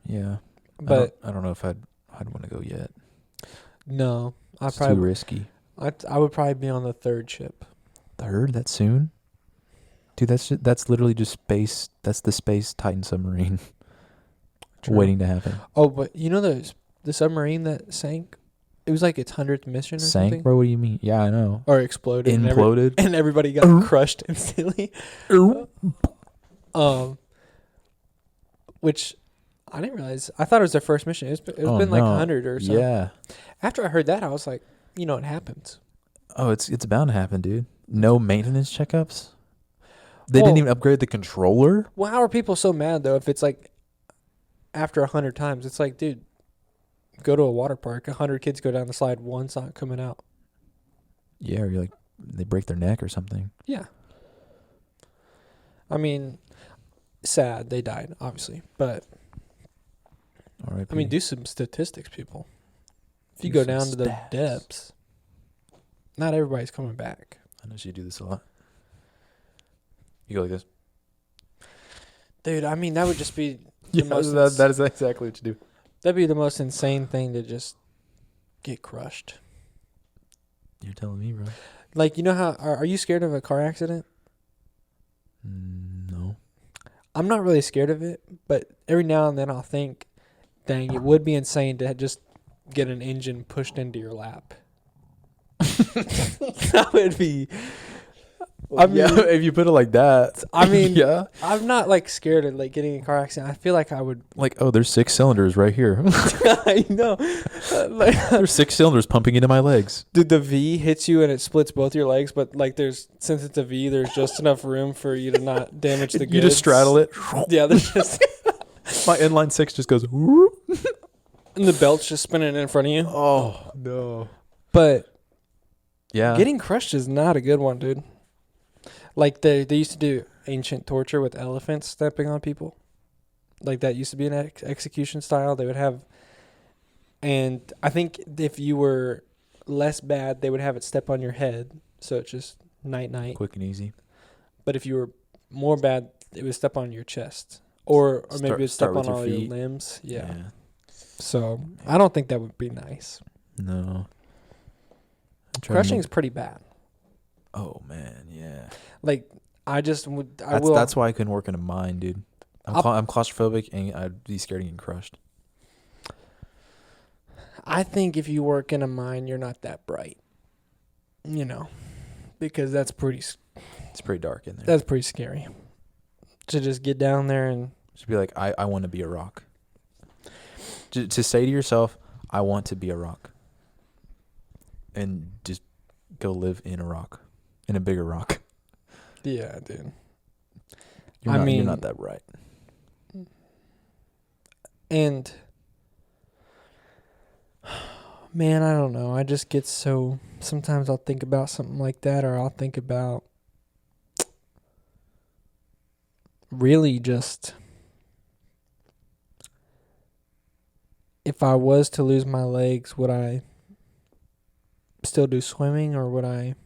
Yeah. But I don't know if I'd want to go yet. no, It's too risky. I would probably be on the third ship. Third? That soon? Dude, that's literally just space. That's the space Titan submarine True. waiting to happen. Oh, but the submarine that sank? It was like its 100th mission or Sank, something? bro? What do you mean? Yeah, I know. Or exploded. Imploded. And everybody got crushed instantly. Which I didn't realize. I thought it was their first mission. It's been like 100 or something. Yeah. After I heard that, I was like, it happens. Oh, it's bound to happen, dude. No maintenance checkups. They didn't Well- even upgrade the controller. Well, how are people so mad, though, if it's like after 100 times? It's like, dude, go to a water park. 100 kids go down the slide. One's not coming out. Yeah, or you're like, they break their neck or something. Yeah. I mean, sad. They died, obviously. But, All right. I mean, do some statistics, people. If you Do go some down to the stats. depths, not everybody's coming back. I know you do this a lot. You go like this. Dude, I mean, that would just be the most that is exactly what you do. that'd be the most insane thing to just get crushed. You're telling me, bro. Like, how are you scared of a car accident? No. I'm not really scared of it, but every now and then I'll think, dang, it would be insane to just get an engine pushed into your lap. That would be. I mean, yeah, if you put it like that. I mean, yeah. I'm not like scared of like getting in a car accident. I feel like I would. Like, oh, there's 6 cylinders right here. I know. There's 6 cylinders pumping into my legs. Dude, the V hits you and it splits both your legs, but like since it's a V, there's just enough room for you to not damage the goods. You just straddle it. Yeah, there's just My inline 6 just goes. Whoop. and the belt's just spinning in front of you. Oh no. But Yeah. Getting crushed is not a good one, dude. Like they used to do ancient torture with elephants stepping on people. Like that used to be an execution style. They would have, and I think if you were less bad, they would have it step on your head, so it's just night night. Quick and easy. But if you were more bad, it would step on your chest, or maybe it would step start on with your all your feet. limbs. Yeah. So I don't think that would be nice. No. Crushing is pretty bad. Oh man, yeah. Like I just would. That's why I couldn't work in a mine, dude. I'm claustrophobic and I'd be scared of getting crushed. I think if you work in a mine, you're not that bright. You know, because that's pretty. It's pretty dark in there. That's pretty scary. To just get down there and just be like, I want to be a rock. To say to yourself, I want to be a rock. And just go live in a rock, in a bigger rock. Yeah, dude. You're not that bright. And man, I don't know. I just get so. Sometimes I'll think about something like that, or I'll think about really just if I was to lose my legs, would I still do swimming, or would I?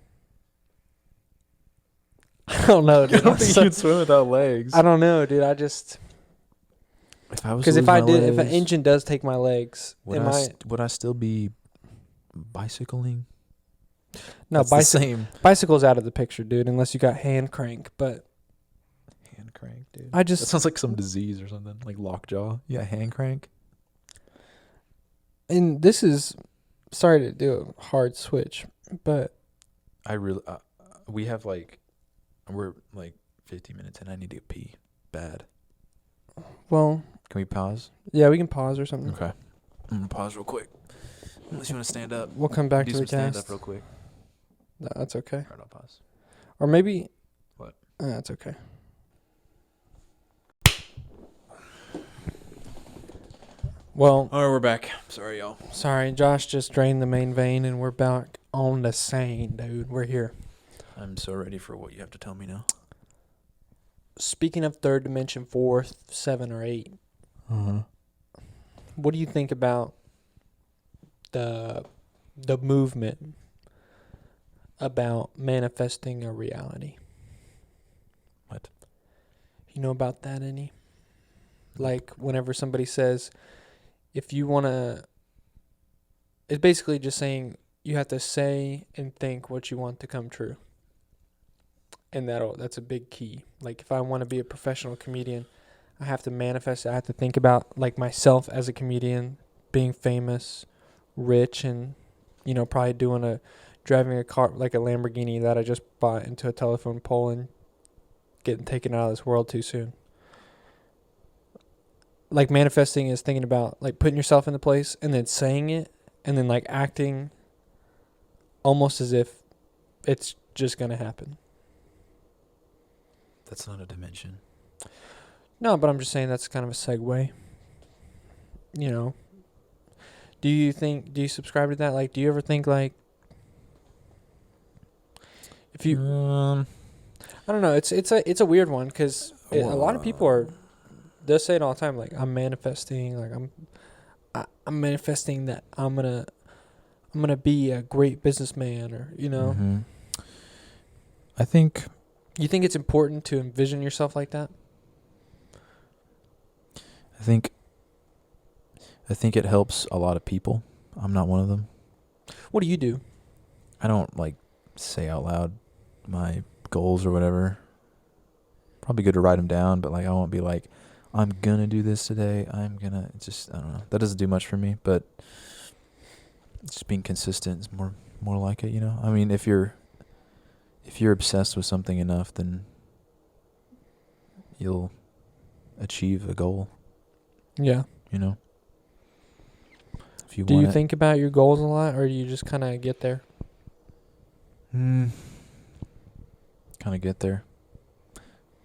I don't know, dude. I don't think you'd swim without legs. I don't know, dude. I just because if an engine does take my legs, would I still be bicycling? No, same. Bicycle's out of the picture, dude. Unless you got hand crank, but hand crank, dude. That sounds like some disease or something, like lockjaw. Yeah, hand crank. And this is sorry to do a hard switch, but I really we have we're 15 minutes and I need to pee bad. Well, can we pause? Yeah, we can pause or something. Okay, I'm gonna pause real quick. Unless you want to stand up, we'll come back to the stand cast. up real quick. No, that's okay. All right, I'll pause. Or maybe what? That's okay. Well, all right, we're back. Sorry, y'all. Sorry, Josh just drained the main vein, and we're back on the scene, dude. We're here. I'm so ready for what you have to tell me now. Speaking of third dimension, 4, 7, or 8, what do you think about the movement about manifesting a reality? What? You know about that any? Like whenever somebody says, if you want to, it's basically just saying you have to say and think what you want to come true. And that's a big key. Like if I want to be a professional comedian, I have to manifest it. I have to think about like myself as a comedian, being famous, rich, and probably driving a car like a Lamborghini that I just bought into a telephone pole and getting taken out of this world too soon. Like manifesting is thinking about like putting yourself in the place and then saying it and then like acting almost as if it's just going to happen. That's not a dimension. No, but I'm just saying that's kind of a segue. Do you subscribe to that? Like, do you ever think like if you, I don't know. It's a weird one because a lot of people they'll say it all the time. Like I'm manifesting, like I'm manifesting that I'm gonna be a great businessman, or Mm-hmm. I think. You think it's important to envision yourself like that? I think it helps a lot of people. I'm not one of them. What do you do? I don't like say out loud my goals or whatever. Probably good to write them down, but like I won't be like, I'm gonna do this today. It's just, I don't know. That doesn't do much for me, but just being consistent is more like it, I mean, if you're obsessed with something enough, then you'll achieve a goal. Yeah. If you do you think about your goals a lot, or do you just kind of get there? Kind of get there.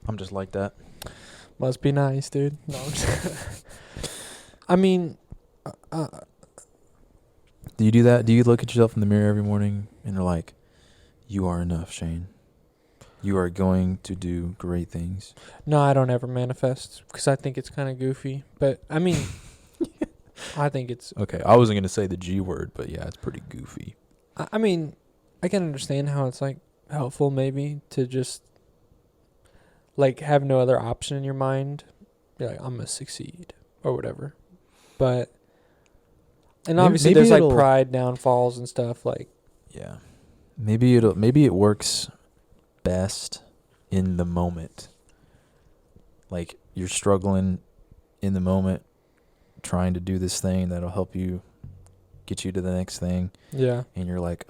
I'm just like that. Must be nice, dude. No, I'm just I mean, do you do that? Do you look at yourself in the mirror every morning and you're like, You are enough, Shane. You are going to do great things. No, I don't ever manifest because I think it's kind of goofy. But I mean, I think it's. Okay, I wasn't gonna say the G word, but yeah, it's pretty goofy. I mean, I can understand how it's like helpful maybe to just like have no other option in your mind. Be like, I'm gonna succeed or whatever. But and obviously maybe there's like it'll- pride downfalls and stuff like. Yeah, maybe it works best in the moment. Like you're struggling in the moment, trying to do this thing that'll help you get you to the next thing. Yeah. And you're like,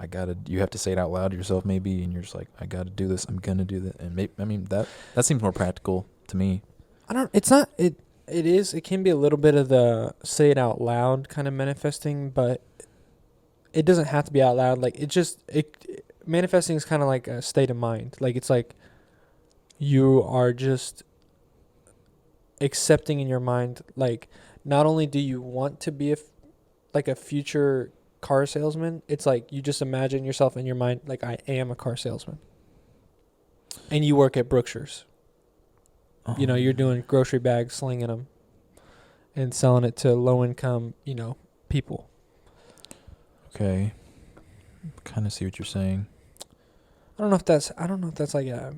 you have to say it out loud to yourself maybe, and you're just like, I gotta do this, I'm gonna do that. And that seems more practical to me. It can be a little bit of the say it out loud kind of manifesting, but it doesn't have to be out loud. Like manifesting is kind of like a state of mind. Like it's like you are just accepting in your mind, like not only do you want to be a future car salesman, it's like you just imagine yourself in your mind like I am a car salesman. And you work at Brookshire's. You know, you're doing grocery bags, slinging them and selling it to low income, people. Okay. Kind of see what you're saying. I don't know if that's like a.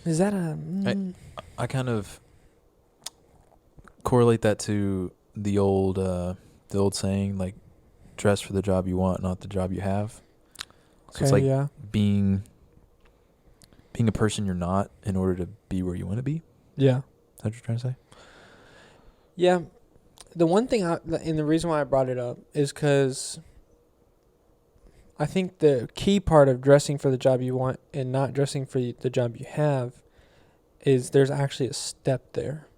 Is that a? I kind of correlate that to the old saying, like, dress for the job you want, not the job you have. So it's like being a person you're not in order to be where you want to be. Yeah. Is that what you're trying to say? Yeah. The one thing and the reason why I brought it up is because I think the key part of dressing for the job you want and not dressing for the job you have is there's actually a step there.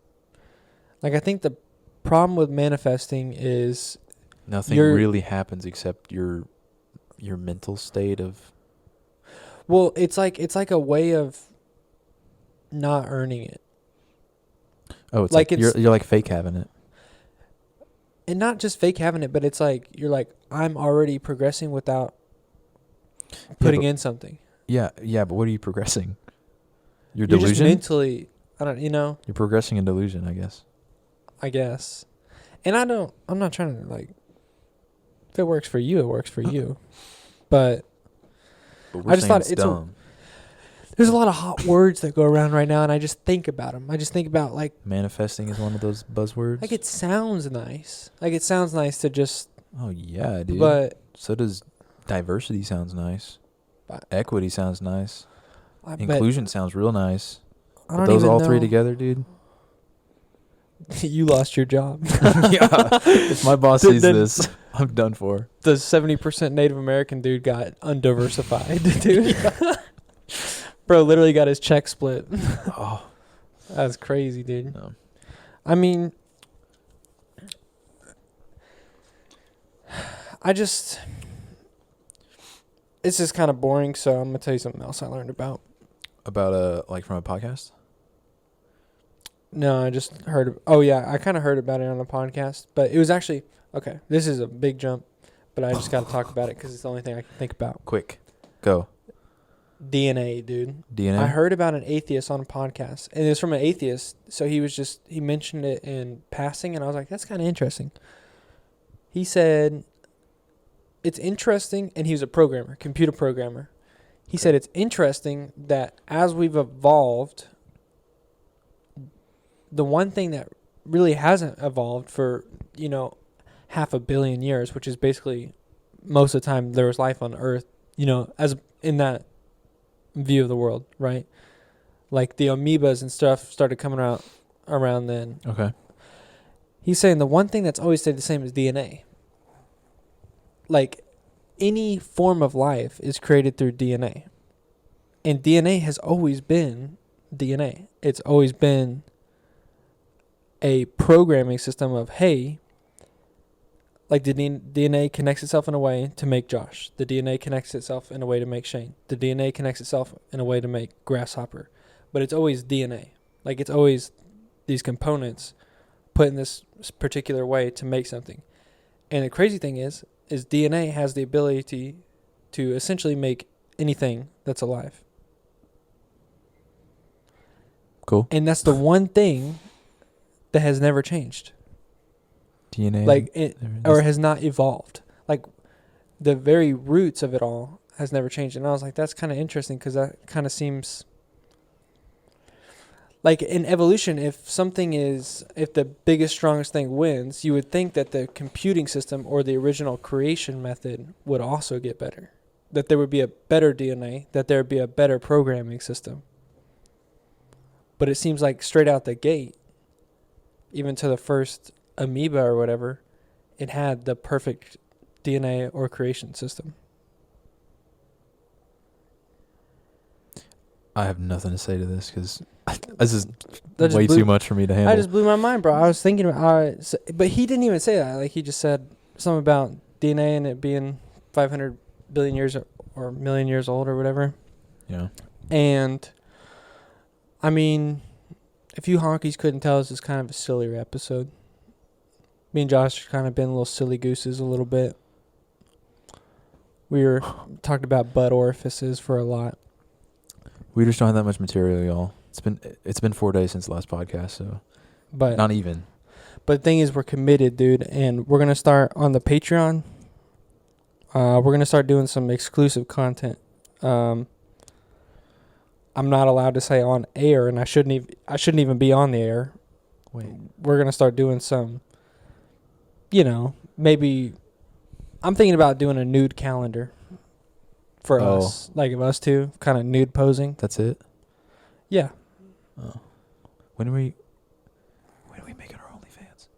Like, I think the problem with manifesting is nothing really happens except your mental state of. Well, it's like a way of not earning it. Oh, it's like you're like fake having it. And not just fake having it, but it's like you're like, I'm already progressing without putting in something. Yeah, but what are you progressing? Your You're delusion? just mentally, You're progressing in delusion, I guess. And I'm not trying to, like, if it works for you, it works for you. But we're I just thought it's dumb. There's a lot of hot words that go around right now, and I just think about them. I just think about, like... Manifesting is one of those buzzwords? Like, it sounds nice. Like, it sounds nice to just... Oh, yeah, dude. But... So does diversity sounds nice. But equity sounds nice. I Inclusion sounds real nice. I But don't those even all know. three together, dude? You lost your job. Yeah. If my boss sees this, I'm done for. The 70% Native American dude got undiversified, dude. Bro literally got his check split. Oh. That's crazy, dude. No. I mean, it's just kind of boring, so I'm going to tell you something else I learned about. About, like, from a podcast? No, I just heard. I kind of heard about it on a podcast, but it was actually okay. This is a big jump, but I just got to talk about it because it's the only thing I can think about. Quick, go. DNA, dude. DNA. I heard about an atheist on a podcast, and it was from an atheist. So he mentioned it in passing, and I was like, that's kind of interesting. He said it's interesting, and he was a programmer, computer programmer. He said it's interesting that as we've evolved, the one thing that really hasn't evolved for, 500 million years, which is basically most of the time there was life on Earth, as in that view of the world, right? Like the amoebas and stuff started coming out around then. Okay. He's saying the one thing that's always stayed the same is DNA. Like any form of life is created through DNA. And DNA has always been DNA. It's always been a programming system of, hey, like the DNA connects itself in a way to make Josh. The DNA connects itself in a way to make Shane. The DNA connects itself in a way to make Grasshopper. But it's always DNA. Like it's always these components put in this particular way to make something. And the crazy thing is DNA has the ability to essentially make anything that's alive. Cool. And that's the one thing that has never changed. DNA. Like or has not evolved. Like the very roots of it all has never changed. And I was like, that's kind of interesting because that kind of seems like in evolution, if the biggest, strongest thing wins, you would think that the computing system or the original creation method would also get better. That there would be a better DNA, that there would be a better programming system. But it seems like straight out the gate, even to the first amoeba or whatever, it had the perfect DNA or creation system. I have nothing to say to this because this is That way just too much for me to handle. I just blew my mind, bro. I was thinking about, but he didn't even say that. Like he just said something about DNA and it being 500 billion years or million years old or whatever. Yeah. And I mean, if you honkies couldn't tell, this is kind of a sillier episode. Me and Josh kind of been little silly gooses a little bit. We were talked about butt orifices for a lot. We just don't have that much material, y'all. It's been 4 days since the last podcast, so But not even. But the thing is, we're committed, dude, and we're gonna start on the Patreon. We're gonna start doing some exclusive content. I'm not allowed to say on air, and I shouldn't even be on the air. Wait. We're gonna start doing some. Maybe I'm thinking about doing a nude calendar for us, like of us two, kind of nude posing. That's it? Yeah. Oh. When do we make it our OnlyFans?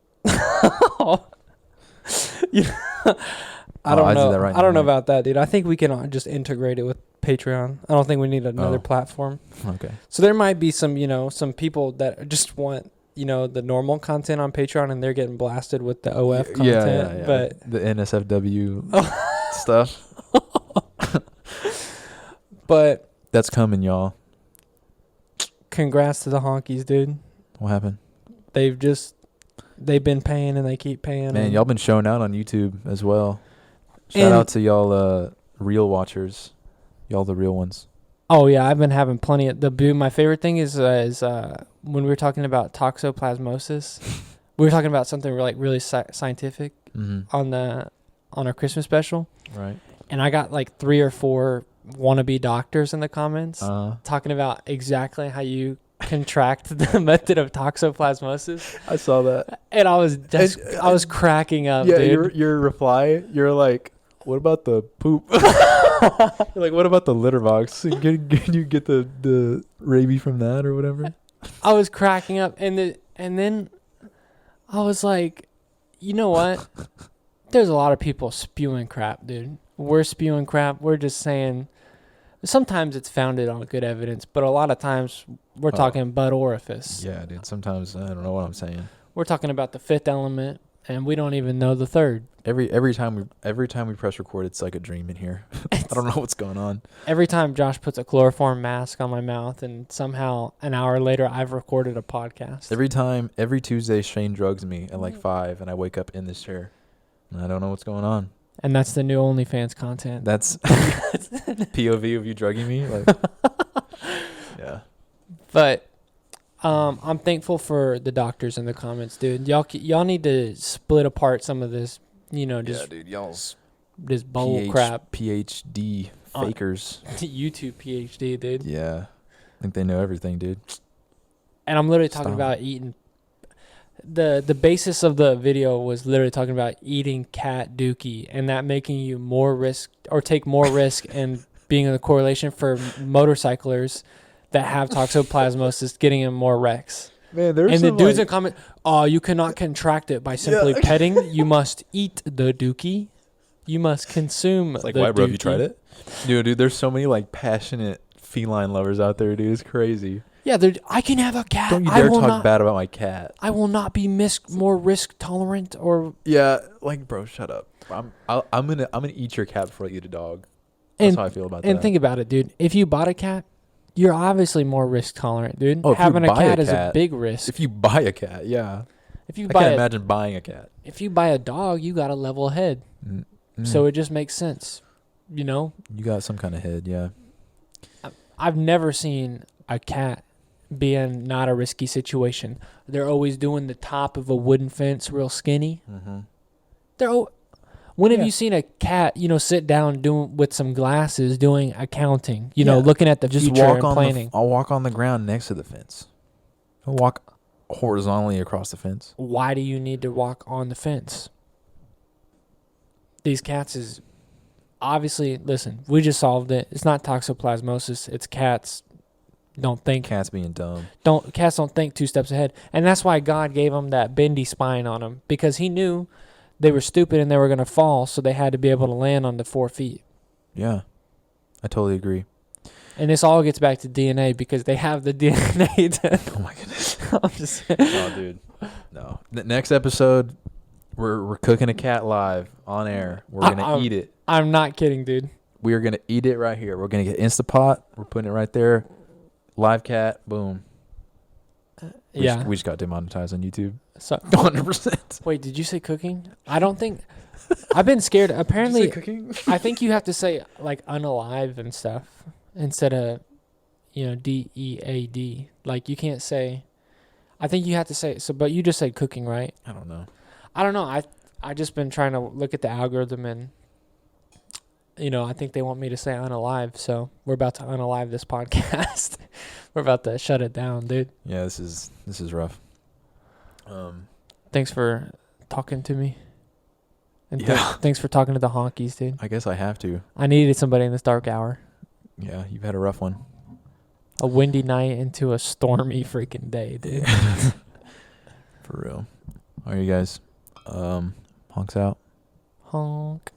I don't know. Right I don't know about that, dude. I think we can just integrate it with Patreon. I don't think we need another platform. Okay. So there might be some people that just want, the normal content on Patreon and they're getting blasted with the OF content. Yeah. But the NSFW stuff. But that's coming, y'all. Congrats to the honkies, dude. What happened? They've been paying and they keep paying. Man, y'all been showing out on YouTube as well. Shout out to y'all real watchers. Y'all the real ones. Oh yeah, I've been having plenty of my favorite thing is when we were talking about toxoplasmosis. We were talking about something really scientific on our Christmas special. Right. And I got like 3 or 4 wannabe doctors in the comments talking about exactly how you contract the method of toxoplasmosis. I saw that. And I was cracking up, yeah, dude. your reply, you're like, what about the poop? You're like, what about the litter box? Can you get the rabies from that or whatever? I was cracking up, and then I was like, you know what? There's a lot of people spewing crap, dude. We're spewing crap. We're just saying. Sometimes it's founded on good evidence, but a lot of times we're talking butt orifice. Yeah, dude. Sometimes I don't know what I'm saying. We're talking about the 5th element, and we don't even know the 3rd. Every time we press record, it's like a dream in here. I don't know what's going on. Every time Josh puts a chloroform mask on my mouth, and somehow an hour later I've recorded a podcast. Every Tuesday, Shane drugs me at like 5, and I wake up in this chair, and I don't know what's going on. And that's the new OnlyFans content. That's POV of you drugging me, like. Yeah. But I'm thankful for the doctors in the comments, dude. Y'all need to split apart some of this, just dude, y'all's this bull crap. PhD fakers. YouTube PhD, dude. Yeah. I think they know everything, dude. And I'm literally talking about eating. The basis of the video was literally talking about eating cat dookie and that making you take more risk and being in the correlation for motorcyclers that have toxoplasmosis getting in more wrecks. Man, there's the dudes in comment, you cannot contract it by simply petting. You must eat the dookie. You must consume it's like, the why, bro? dookie. Have you tried it? Dude, there's so many like passionate feline lovers out there, dude. It's crazy. Yeah, I can have a cat. Don't you dare talk bad about my cat. I will not be more risk tolerant or. Yeah, like, bro, shut up. I'm gonna eat your cat before I eat a dog. That's how I feel about that. And think about it, dude. If you bought a cat, you're obviously more risk tolerant, dude. Oh, having a cat is a big risk. If you buy a cat, yeah. I can't imagine buying a cat. If you buy a dog, you got a level head. So it just makes sense. You know, You got some kind of head, yeah. I've never seen a cat be in not a risky situation. They're always doing the top of a wooden fence real skinny. Mm-hmm. When have Yeah. you seen a cat, sit down doing with some glasses doing accounting, looking at the Just future walk and on planning? I'll walk on the ground next to the fence. I'll walk horizontally across the fence. Why do you need to walk on the fence? These cats is obviously, listen, we just solved it. It's not toxoplasmosis. It's cats don't think. Cats being dumb. Cats don't think 2 steps ahead. And that's why God gave them that bendy spine on them, because he knew they were stupid and they were going to fall, so they had to be able to land on the 4 feet. Yeah. I totally agree. And this all gets back to DNA, because they have the DNA to... Oh my goodness. I'm just Oh, dude. No. Next episode, we're cooking a cat live on air. We're gonna eat it. I'm not kidding, dude. We are gonna eat it right here. We're gonna get Instapot. We're putting it right there. Live cat. Boom. We just got demonetized on YouTube. So 100%. wait, did you say cooking? I don't think... I've been scared. Apparently, cooking? I think you have to say, like, unalive and stuff instead of, DEAD. Like, you can't say... I think you have to say... So, but you just said cooking, right? I don't know. I don't know. I just been trying to look at the algorithm, and I think they want me to say unalive, so we're about to unalive this podcast. We're about to shut it down, dude. Yeah, this is rough. Thanks for talking to me. And Yeah. thanks for talking to the honkies, dude. I guess I have to. I needed somebody in this dark hour. Yeah, you've had a rough one. A windy night into a stormy freaking day, dude. For real. All right, you guys. Honks out. Honk.